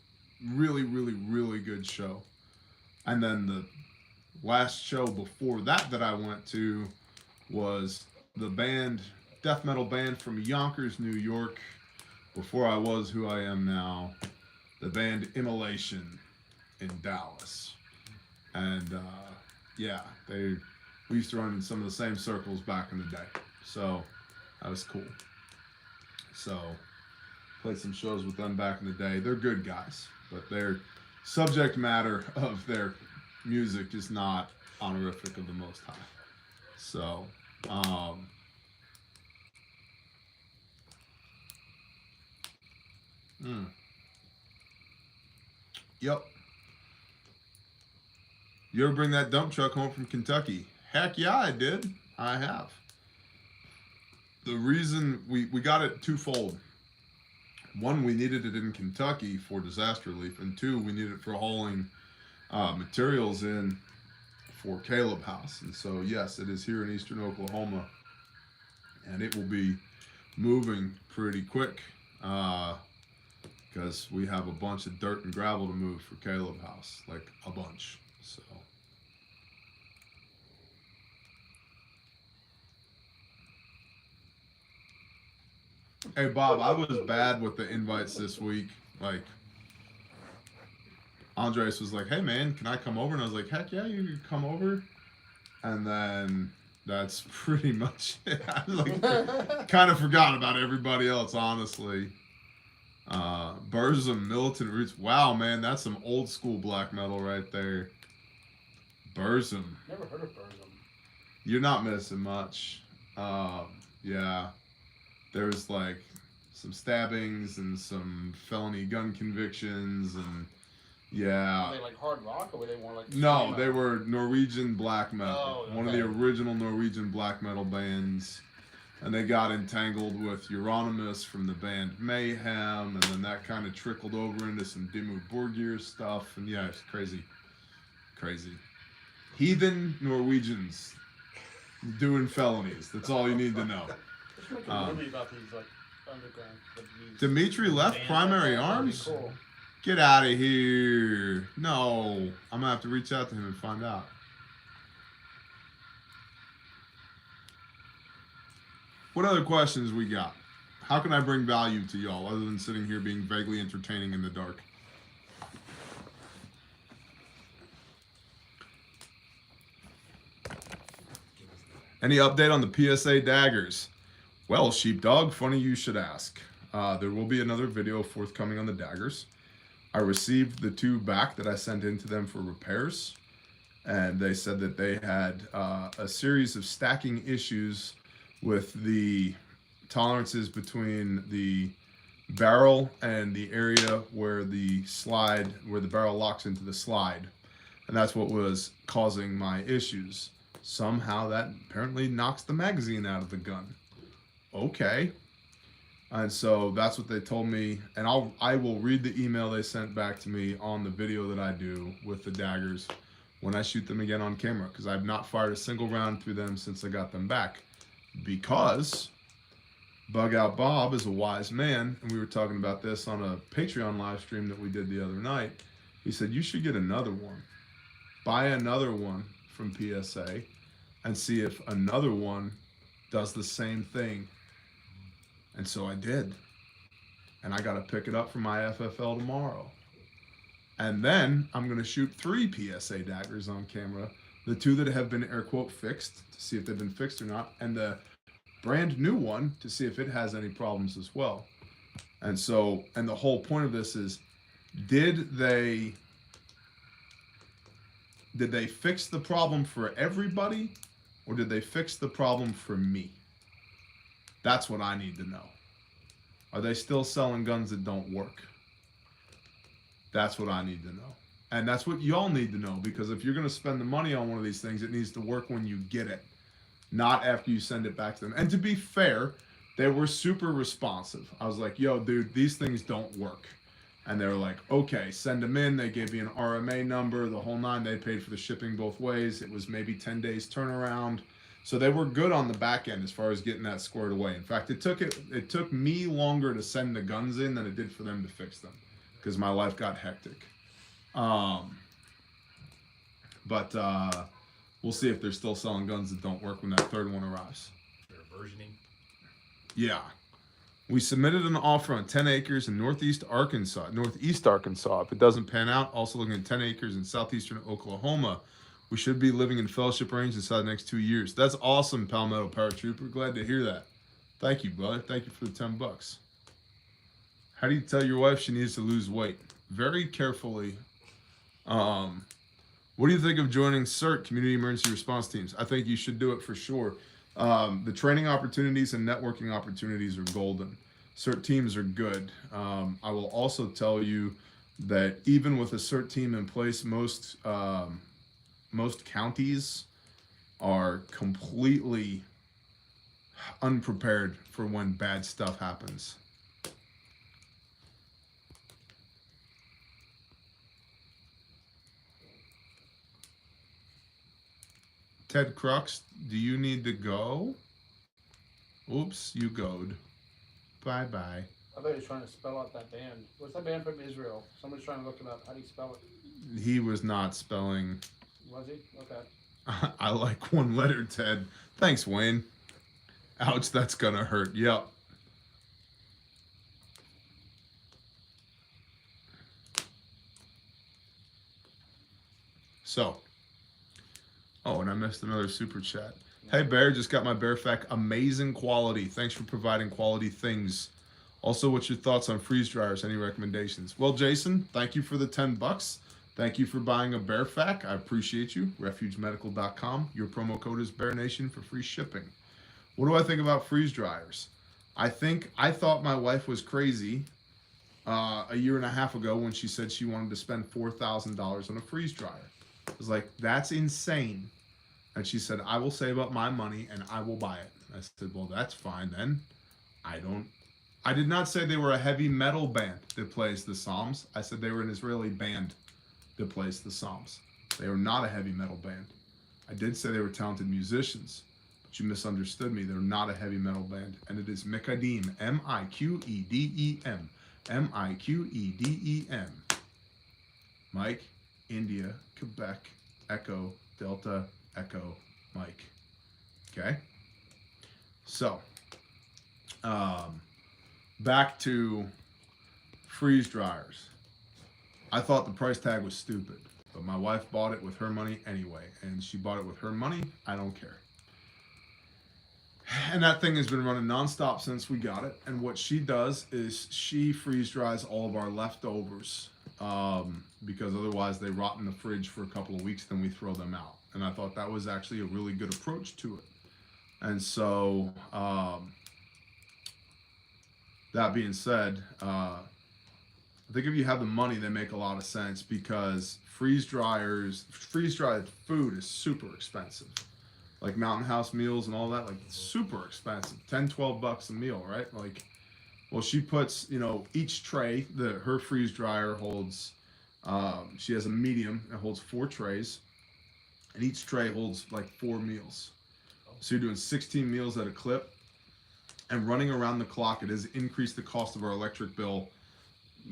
really, really, really good show. And then the last show before that I went to was the band, death metal band from Yonkers, New York. Before I was who I am now, the band Immolation in Dallas. And yeah, we used to run in some of the same circles back in the day. So that was cool. So played some shows with them back in the day. They're good guys, but their subject matter of their music is not honorific of the Most High. So, Yep. You ever bring that dump truck home from Kentucky? Heck yeah, I did. I have. The reason we got it twofold. One, we needed it in Kentucky for disaster relief, and 2, we needed it for hauling materials in for Caleb House. And so, yes, it is here in eastern Oklahoma, and it will be moving pretty quick because we have a bunch of dirt and gravel to move for Caleb House, like a bunch. So. Hey, Bob, I was bad with the invites this week. Like, Andres was like, hey, man, can I come over? And I was like, heck yeah, you can come over. And then that's pretty much it. I like, kind of forgot about everybody else, honestly. Burzum, Militant Roots. Wow, man, that's some old school black metal right there. Burzum. Never heard of Burzum. You're not missing much. Yeah. There was like some stabbings and some felony gun convictions and yeah. Were they like hard rock or were they more like? No, they were Norwegian black metal. Oh, okay. One of the original Norwegian black metal bands. And they got entangled with Euronymous from the band Mayhem, and then that kind of trickled over into some Dimmu Borgir stuff. And yeah, it's crazy. Crazy. Heathen Norwegians doing felonies. That's all you need to know. Let's make a movie about these like underground. These Dimitri left bands Primary like that. That'd be Arms? cool. Get out of here. No. I'm going to have to reach out to him and find out. What other questions we got? How can I bring value to y'all other than sitting here being vaguely entertaining in the dark? Any update on the PSA daggers? Well, Sheepdog, funny you should ask. There will be another video forthcoming on the daggers. I received the two back that I sent in to them for repairs, and they said that they had a series of stacking issues with the tolerances between the barrel and the area where the barrel locks into the slide. And that's what was causing my issues. Somehow that apparently knocks the magazine out of the gun. Okay. And so that's what they told me. And I will read the email they sent back to me on the video that I do with the daggers when I shoot them again on camera, because I've not fired a single round through them since I got them back. Because Bug Out Bob is a wise man, and we were talking about this on a Patreon live stream that we did the other night. He said, you should get another one. Buy another one from PSA and see if another one does the same thing. And so I did. And I got to pick it up for my FFL tomorrow. And then I'm going to shoot 3 PSA daggers on camera. The 2 that have been air quote fixed to see if they've been fixed or not. And the brand new one to see if it has any problems as well. And so, and the whole point of this is, did they fix the problem for everybody, or did they fix the problem for me? That's what I need to know. Are they still selling guns that don't work? That's what I need to know. And that's what y'all need to know, because if you're going to spend the money on one of these things, it needs to work when you get it, not after you send it back to them. And to be fair, they were super responsive. I was like, yo, dude, these things don't work. And they were like, okay, send them in. They gave me an RMA number, the whole 9. They paid for the shipping both ways. It was maybe 10 days turnaround. So they were good on the back end as far as getting that squared away. In fact, it took me longer to send the guns in than it did for them to fix them, because my life got hectic. But we'll see if they're still selling guns that don't work when that 3rd one arrives. They're versioning. Yeah. We submitted an offer on 10 acres in northeast Arkansas. If it doesn't pan out, also looking at 10 acres in southeastern Oklahoma. We should be living in fellowship range inside the next 2 years. That's awesome, Palmetto Paratrooper. Glad to hear that. Thank you, brother. Thank you for the $10. How do you tell your wife she needs to lose weight? Very carefully. What do you think of joining CERT, Community Emergency Response Teams? I think you should do it for sure. The training opportunities and networking opportunities are golden. CERT teams are good. I will also tell you that even with a CERT team in place, most counties are completely unprepared for when bad stuff happens. Ted Crux, do you need to go? Oops, you goed. Bye-bye. I thought he was trying to spell out that band. What's that band from Israel? Somebody's trying to look it up. How do you spell it? He was not spelling. Was he? Okay. I like one letter, Ted. Thanks, Wayne. Ouch, that's gonna hurt. Yep. So. Oh, and I missed another super chat. Hey, Bear, just got my Bear Fact. Amazing quality. Thanks for providing quality things. Also, what's your thoughts on freeze dryers? Any recommendations? Well, Jason, thank you for the $10. Thank you for buying a Bear Fact. I appreciate you. RefugeMedical.com. Your promo code is BearNation for free shipping. What do I think about freeze dryers? I thought my wife was crazy a year and a half ago when she said she wanted to spend $4,000 on a freeze dryer. I was like, that's insane. And she said, I will save up my money and I will buy it. I said, well, that's fine then. I did not say they were a heavy metal band that plays the Psalms. I said they were an Israeli band that plays the Psalms. They are not a heavy metal band. I did say they were talented musicians, but you misunderstood me. They're not a heavy metal band. And it is Miqedem, M-I-Q-E-D-E-M, M-I-Q-E-D-E-M. Mike, India, Quebec, Echo, Delta, Echo, Mike. Okay? So, back to freeze dryers. I thought the price tag was stupid, but my wife bought it with her money anyway, and she bought it with her money. I don't care. And that thing has been running nonstop since we got it. And what she does is she freeze dries all of our leftovers because otherwise they rot in the fridge for a couple of weeks, then we throw them out. And I thought that was actually a really good approach to it. And so, that being said, I think if you have the money, they make a lot of sense because freeze-dried food is super expensive. Like Mountain House meals and all that, like it's super expensive. 10, 12 bucks a meal, right? Like, well, she puts, each tray, her freeze dryer holds, she has a medium, it holds 4 trays. And each tray holds like 4 meals. So you're doing 16 meals at a clip. And running around the clock, it has increased the cost of our electric bill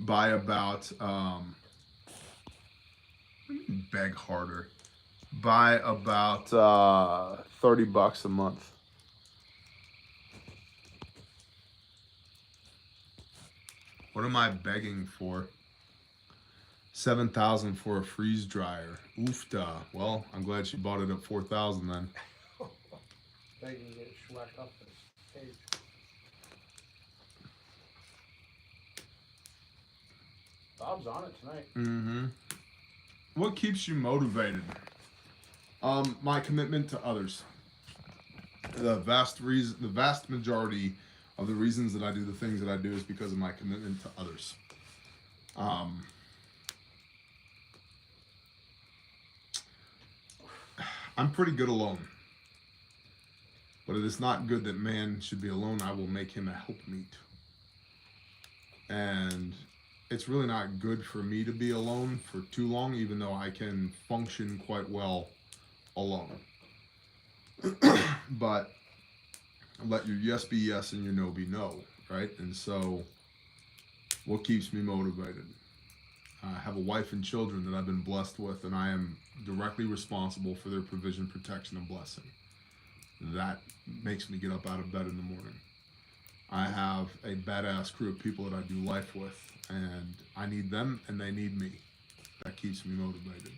by about, beg harder, by about $30 a month. What am I begging for? $7,000 for a freeze dryer. Oofda. Well, I'm glad she bought it at $4,000 then. They can get schwacked up this page. Bob's on it tonight. Mm-hmm. What keeps you motivated? My commitment to others. The vast majority of the reasons that I do the things that I do is because of my commitment to others. I'm pretty good alone. But it is not good that man should be alone. I will make him a helpmeet. And it's really not good for me to be alone for too long, even though I can function quite well alone. But let your yes be yes and your no be no, right? And so what keeps me motivated? I have a wife and children that I've been blessed with, and I am directly responsible for their provision, protection, and blessing. That makes me get up out of bed in the morning. I have a badass crew of people that I do life with, and I need them and they need me. That keeps me motivated.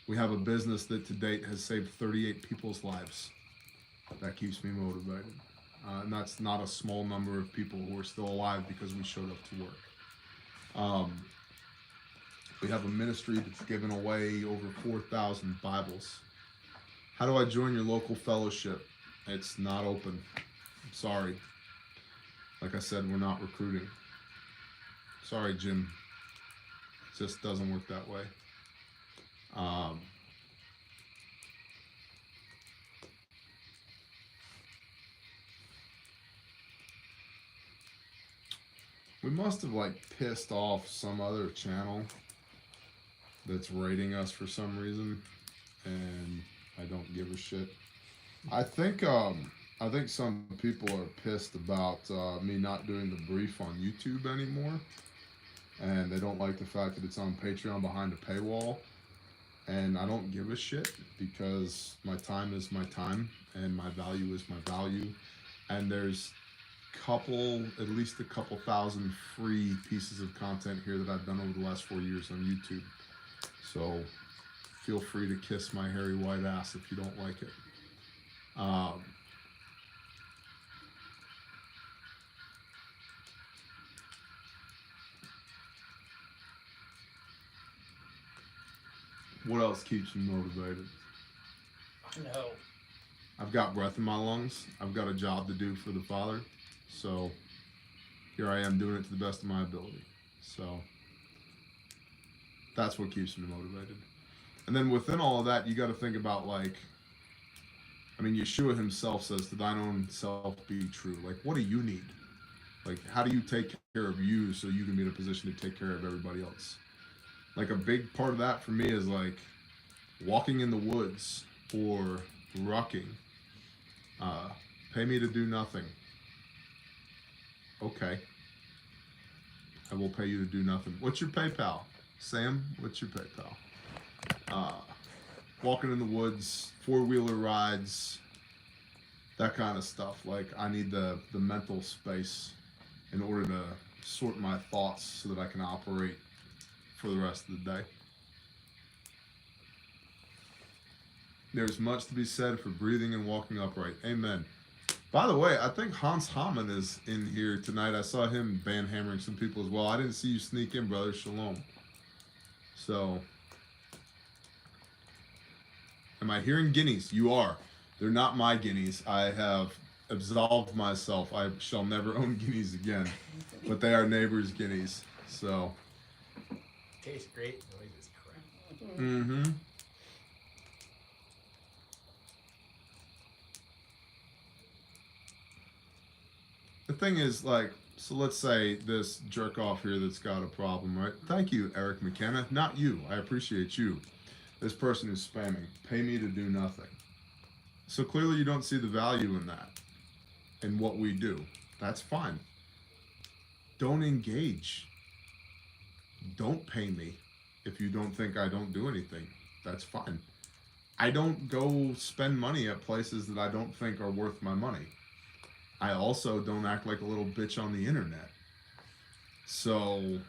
We have a business that to date has saved 38 people's lives. That keeps me motivated. And that's not a small number of people who are still alive because we showed up to work. We have a ministry that's given away over 4,000 Bibles. How do I join your local fellowship? It's not open. I'm sorry. Like I said, we're not recruiting. Sorry, Jim. It just doesn't work that way. We must have pissed off some other channel that's rating us for some reason, and I don't give a shit. I think some people are pissed about me not doing the brief on YouTube anymore, and they don't like the fact that it's on Patreon behind a paywall. And I don't give a shit, because my time is my time and my value is my value. And there's at least a couple thousand free pieces of content here that I've done over the last 4 years on YouTube. So feel free to kiss my hairy white ass if you don't like it. What else keeps me motivated? I know. I've got breath in my lungs. I've got a job to do for the Father. So here I am doing it to the best of my ability. So that's what keeps me motivated. And then within all of that, you got to think about, like, I mean, Yeshua himself says, to thine own self be true. Like, what do you need? Like, how do you take care of you so you can be in a position to take care of everybody else? Like, a big part of that for me is, like, walking in the woods or rucking. Pay me to do nothing. Okay. I will pay you to do nothing. What's your PayPal? Sam, what's your PayPal? Walking in the woods, four-wheeler rides, that kind of stuff. Like, I need the mental space in order to sort my thoughts so that I can operate for the rest of the day. There's much to be said for breathing and walking upright. Amen. By the way, I think Hans Hamann is in here tonight. I saw him band-hammering some people as well. I didn't see you sneak in, brother. Shalom. So, am I hearing guineas? You are. They're not my guineas. I have absolved myself. I shall never own guineas again. But they are neighbors' guineas. So. Tastes great. Noise is crap. Mm-hmm. The thing is, like, so let's say this jerk off here that's got a problem, right? Thank you, Eric McKenna. Not you. I appreciate you. This person who's spamming. Pay me to do nothing. So clearly you don't see the value in that, in what we do. That's fine. Don't engage. Don't pay me if you don't think I don't do anything. That's fine. I don't go spend money at places that I don't think are worth my money. I also don't act like a little bitch on the internet. So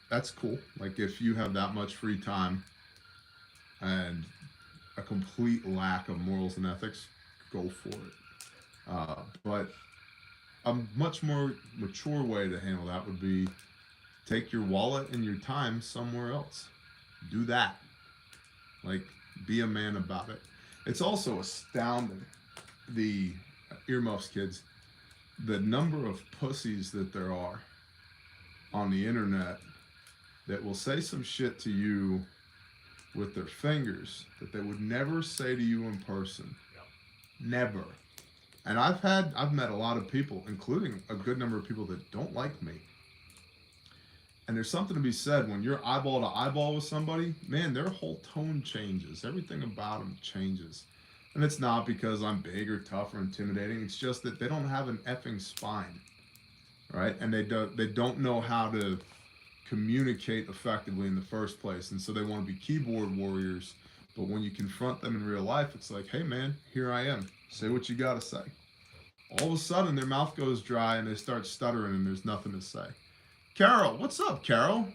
that's cool. Like, if you have that much free time and a complete lack of morals and ethics, go for it. But a much more mature way to handle that would be take your wallet and your time somewhere else. Do that. Like, be a man about it. It's also astounding, the earmuffs kids, the number of pussies that there are on the internet that will say some shit to you with their fingers that they would never say to you in person. Never. And I've met a lot of people, including a good number of people that don't like me. And there's something to be said when you're eyeball to eyeball with somebody, man, their whole tone changes. Everything about them changes. And it's not because I'm big or tough or intimidating. It's just that they don't have an effing spine, right? And they don't know how to communicate effectively in the first place. And so they want to be keyboard warriors. But when you confront them in real life, it's like, hey, man, here I am. Say what you got to say. All of a sudden, their mouth goes dry and they start stuttering and there's nothing to say. Carol, what's up, Carol?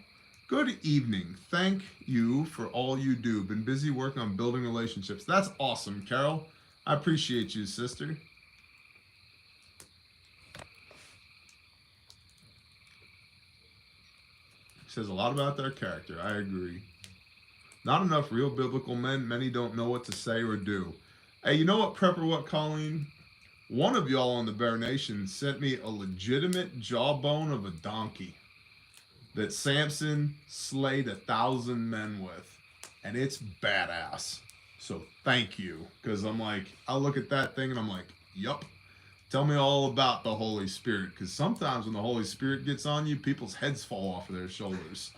Good evening. Thank you for all you do. Been busy working on building relationships. That's awesome, Carol. I appreciate you, sister. Says a lot about their character. I agree. Not enough real biblical men. Many don't know what to say or do. Hey, you know what, Prep or what, Colleen? One of y'all on the Bear Nation sent me a legitimate jawbone of a donkey that Samson slayed 1,000 men with. And it's badass. So thank you. Because I'm like, I look at that thing and I'm like, yup. Tell me all about the Holy Spirit. Because sometimes when the Holy Spirit gets on you, people's heads fall off of their shoulders.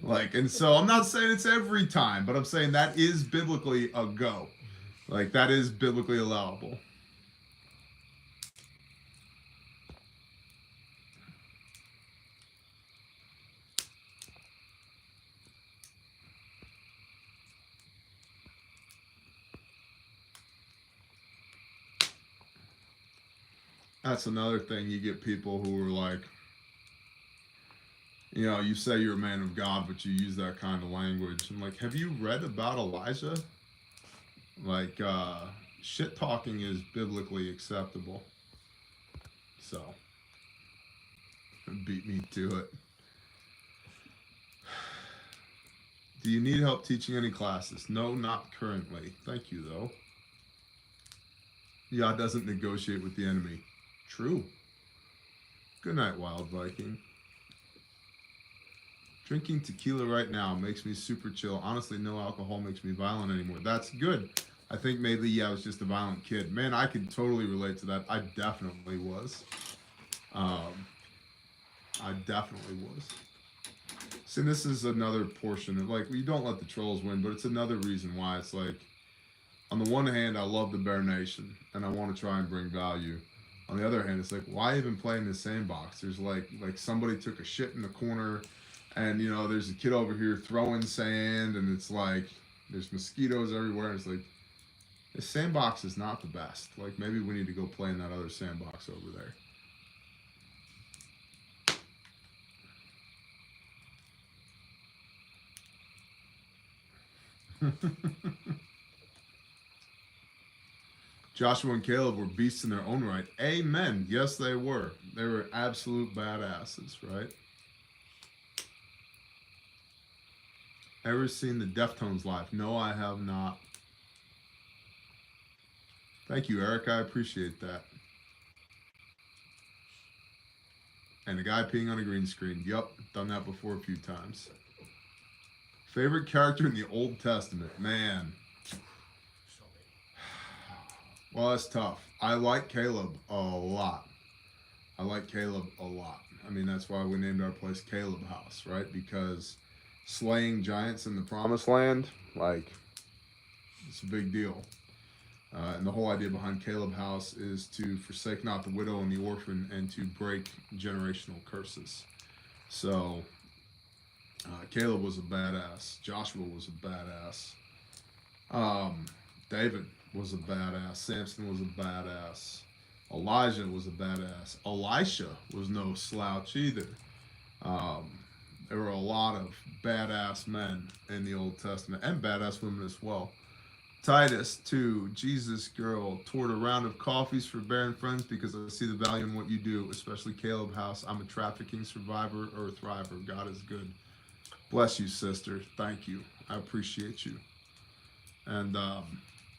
Like, and so I'm not saying it's every time, but I'm saying that is biblically a go. Like, that is biblically allowable. That's another thing. You get people who are like, you know, you say you're a man of God, but you use that kind of language. I'm like, have you read about Elijah? Like, shit talking is biblically acceptable. So, beat me to it. Do you need help teaching any classes? No, not currently. Thank you, though. Yah doesn't negotiate with the enemy. True. Good night, Wild Viking. Drinking tequila right now makes me super chill. Honestly, no alcohol makes me violent anymore. That's good. I think maybe I was just a violent kid. Man, I could totally relate to that. I definitely was. I definitely was. See, this is another portion of, like, you don't let the trolls win, but it's another reason why it's like, on the one hand, I love the Bear Nation, and I want to try and bring value. On the other hand, it's like, why even play in the sandbox? There's like somebody took a shit in the corner, and, you know, there's a kid over here throwing sand, and it's like, there's mosquitoes everywhere. And it's like, this sandbox is not the best. Like, maybe we need to go play in that other sandbox over there. Joshua and Caleb were beasts in their own right. Amen. Yes, they were. They were absolute badasses, right? Ever seen the Deftones live? No, I have not. Thank you, Eric. I appreciate that. And a guy peeing on a green screen. Yup, done that before a few times. Favorite character in the Old Testament? Man. Well, that's tough. I like Caleb a lot. I like Caleb a lot. I mean, that's why we named our place Caleb House, right? Because slaying giants in the Promised Land, like, it's a big deal. And the whole idea behind Caleb House is to forsake not the widow and the orphan and to break generational curses. So, Caleb was a badass. Joshua was a badass. David was a badass. Samson was a badass. Elijah was a badass. Elisha was no slouch either. There were a lot of badass men in the Old Testament and badass women as well. Titus 2, Jesus girl, toward a round of coffees for Bear and friends because I see the value in what you do, especially Caleb House. I'm a trafficking survivor or a thriver. God is good. Bless you, sister. Thank you. I appreciate you. And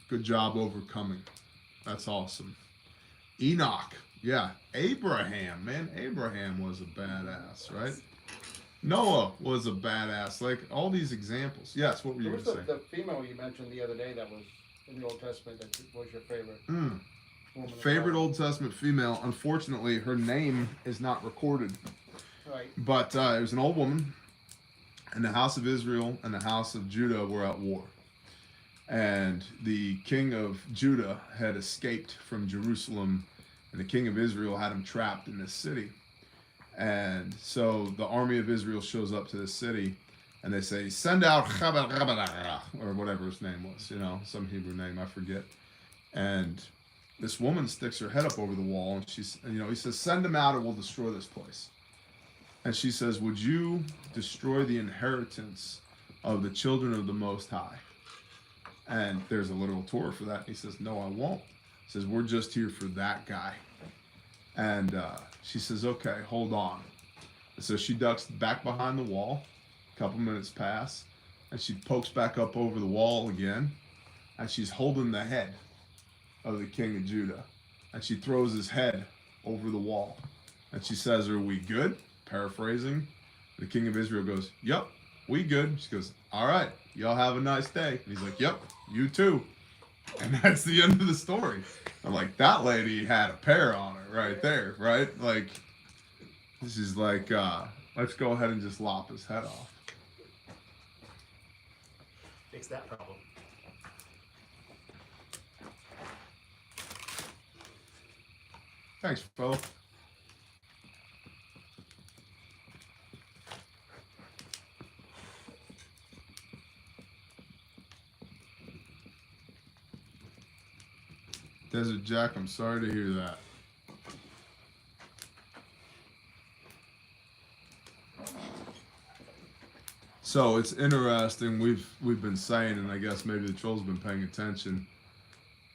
good job overcoming. That's awesome. Enoch. Yeah. Abraham. Man, Abraham was a badass, right? Noah was a badass. Like, all these examples. Yes, what were you going to say? The female you mentioned the other day that was in the Old Testament that was your favorite? Favorite Old Testament female. Unfortunately, her name is not recorded. Right. But it was an old woman, and the house of Israel and the house of Judah were at war. And the king of Judah had escaped from Jerusalem, and the king of Israel had him trapped in this city. And so the army of Israel shows up to this city, and they say, send out or whatever his name was, you know, some Hebrew name, I forget. And this woman sticks her head up over the wall, and she's, you know, he says, send him out or we'll destroy this place. And she says, would you destroy the inheritance of the children of the Most High? And there's a literal Torah for that. He says, no, I won't. He says, we're just here for that guy. And she says, okay, hold on. And so she ducks back behind the wall. A couple minutes pass. And she pokes back up over the wall again. And she's holding the head of the king of Judah. And she throws his head over the wall. And she says, are we good? Paraphrasing. The king of Israel goes, yep, we good. She goes, all right, y'all have a nice day. And he's like, yep, you too. And that's the end of the story. I'm like, that lady had a pair on her right there, right? Like, this is like, let's go ahead and just lop his head off. Fix that problem. Thanks, Bo. Desert Jack, I'm sorry to hear that. So it's interesting. We've been saying, and I guess maybe the trolls have been paying attention.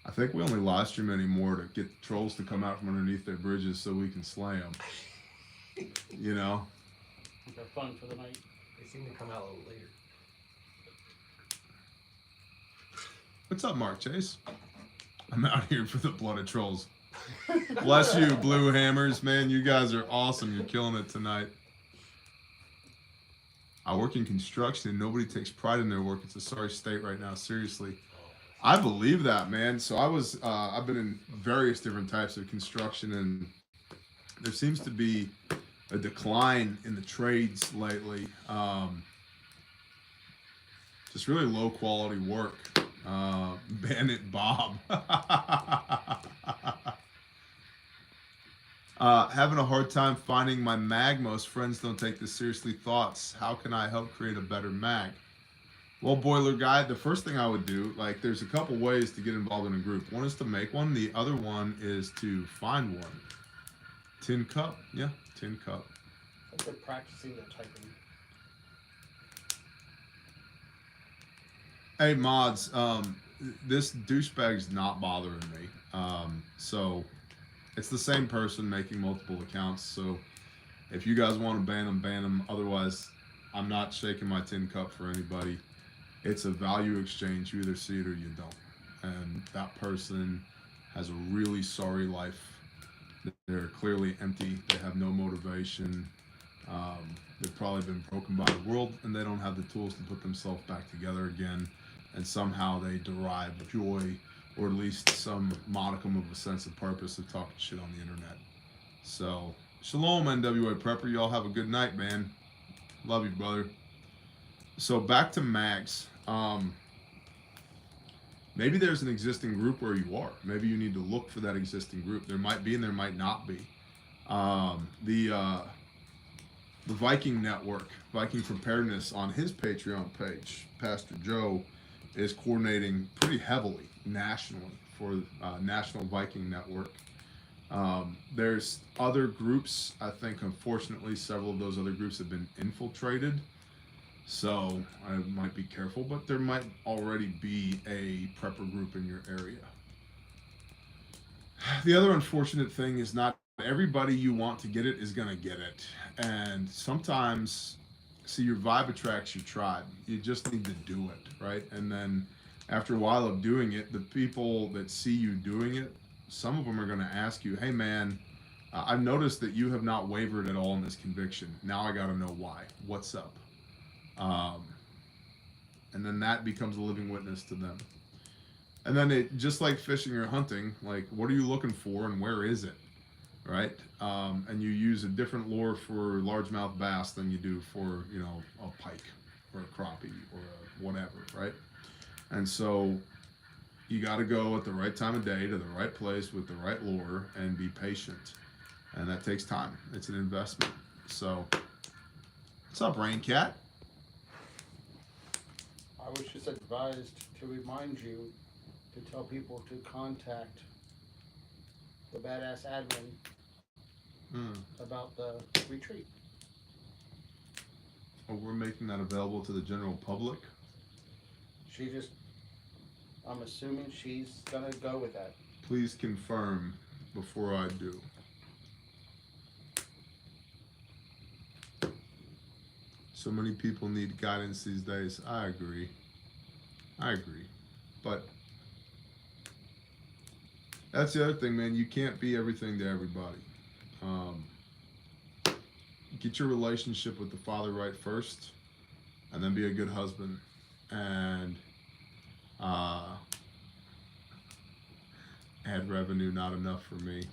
I think we only live stream anymore to get the trolls to come out from underneath their bridges so we can slay them. You know? They're fun for the night. They seem to come out a little later. What's up, Mark Chase? I'm out here for the blood of trolls. Bless you, Blue Hammers. Man, you guys are awesome. You're killing it tonight. I work in construction and nobody takes pride in their work. It's a sorry state right now, seriously. I believe that, man. So I've been in various different types of construction, and there seems to be a decline in the trades lately. Just really low quality work. Bandit Bob. Having a hard time finding my mag. Most friends don't take this seriously. Thoughts? How can I help create a better mag? Well, Boiler Guy, the first thing I would do, like, there's a couple ways to get involved in a group. One is to make one. The other one is to find one. Tin Cup. Yeah, Tin Cup. I've been practicing their typing. Hey, mods, this douchebag's not bothering me. So it's the same person making multiple accounts. So if you guys want to ban them, ban them. Otherwise, I'm not shaking my tin cup for anybody. It's a value exchange. You either see it or you don't. And that person has a really sorry life. They're clearly empty. They have no motivation. They've probably been broken by the world, and they don't have the tools to put themselves back together again. And somehow they derive joy, or at least some modicum of a sense of purpose of talking shit on the internet. So, shalom, NWA Prepper. Y'all have a good night, man. Love you, brother. So back to mags. Maybe there's an existing group where you are. Maybe you need to look for that existing group. There might be and there might not be. The Viking Network, Viking Preparedness, on his Patreon page, Pastor Joe is coordinating pretty heavily nationally for National Viking Network. There's other groups. I think, unfortunately, several of those other groups have been infiltrated. So I might be careful, but there might already be a prepper group in your area. The other unfortunate thing is not everybody you want to get it is going to get it. And sometimes, see, your vibe attracts your tribe. You just need to do it, right? And then after a while of doing it, the people that see you doing it, some of them are going to ask you, hey man, I've noticed that you have not wavered at all in this conviction. Now I got to know why. What's up? And then that becomes a living witness to them. And then it, just like fishing or hunting, like, what are you looking for and where is it, right? And you use a different lure for largemouth bass than you do for, you know, a pike or a crappie or a whatever, right? And so you got to go at the right time of day to the right place with the right lure and be patient. And that takes time. It's an investment. So, what's up, Rain Cat? I was just advised to remind you to tell people to contact the badass admin about the retreat. Oh, we're making that available to the general public? She just, I'm assuming she's gonna go with that. Please confirm before I do. So many people need guidance these days. I agree. But that's the other thing, man. You can't be everything to everybody. Get your relationship with the Father right first, and then be a good husband. And ad revenue, not enough for me.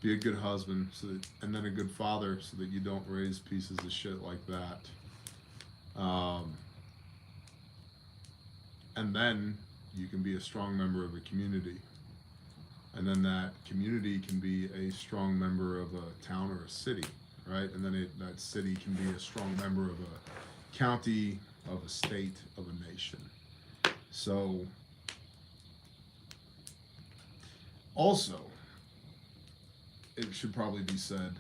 Be a good husband, so that, and then a good father, so that you don't raise pieces of shit like that. And then you can be a strong member of a community. And then that community can be a strong member of a town or a city, right? And then that city can be a strong member of a county, of a state, of a nation. So, also, it should probably be said,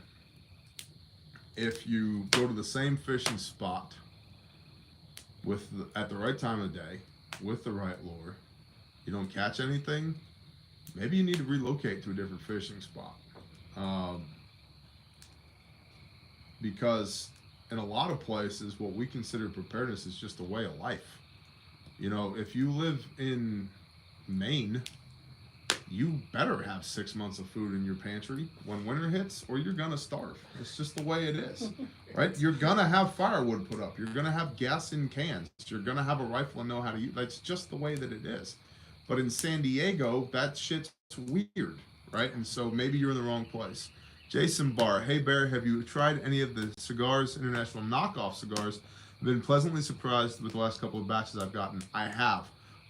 if you go to the same fishing spot at the right time of day, with the right lure, you don't catch anything, maybe you need to relocate to a different fishing spot. Because in a lot of places, what we consider preparedness is just a way of life. You know, if you live in Maine, you better have 6 months of food in your pantry when winter hits, or you're gonna starve. It's just the way it is, right? You're gonna have firewood put up. You're gonna have gas in cans. You're gonna have a rifle and know how to use. That's just the way that it is. But in San Diego, that shit's weird, right? And so maybe you're in the wrong place. Jason Barr, hey Bear, have you tried any of the Cigars International knockoff cigars? I've been pleasantly surprised with the last couple of batches I've gotten. I have.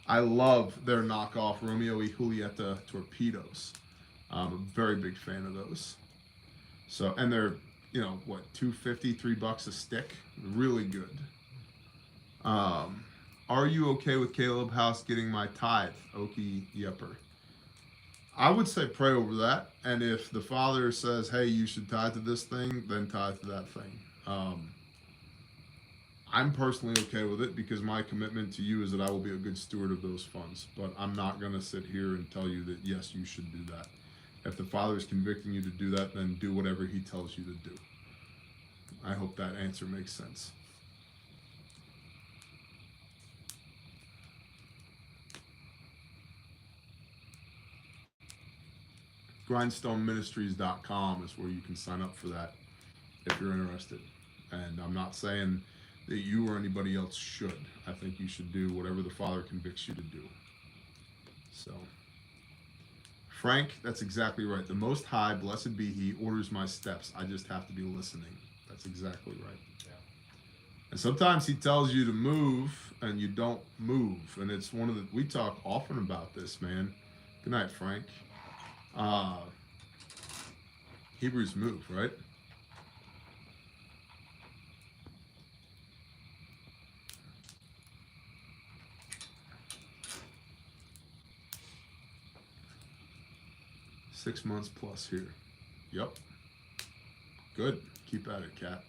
I love their knockoff Romeo y Julieta torpedoes. I'm a very big fan of those. So, and they're, you know, what, $2.50, $3 a stick? Really good. Are you okay with Caleb House getting my tithe? Okie Yepper. I would say pray over that. And if the Father says, hey, you should tithe to this thing, then tithe to that thing. I'm personally okay with it because my commitment to you is that I will be a good steward of those funds. But I'm not going to sit here and tell you that, yes, you should do that. If the Father is convicting you to do that, then do whatever he tells you to do. I hope that answer makes sense. GrindstoneMinistries.com is where you can sign up for that if you're interested. And I'm not saying that you or anybody else should. I think you should do whatever the Father convicts you to do. So, Frank, that's exactly right. The Most High, blessed be he, orders my steps. I just have to be listening. That's exactly right. Yeah. And sometimes he tells you to move and you don't move. And it's one of the, we talk often about this, man. Good night, Frank. Hebrews move, right? Six months plus here. Yep. Good. Keep at it, Cat.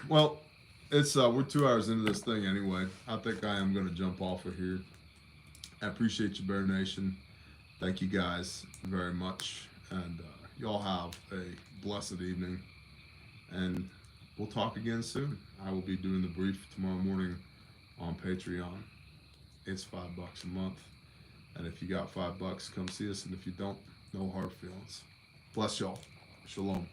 Well, it's we're 2 hours into this thing anyway. I think I am going to jump off of here. I appreciate you, Bear Nation. Thank you guys very much. And y'all have a blessed evening. And we'll talk again soon. I will be doing the brief tomorrow morning on Patreon. It's $5 a month. And if you got $5, come see us. And if you don't, no hard feelings. Bless y'all. Shalom.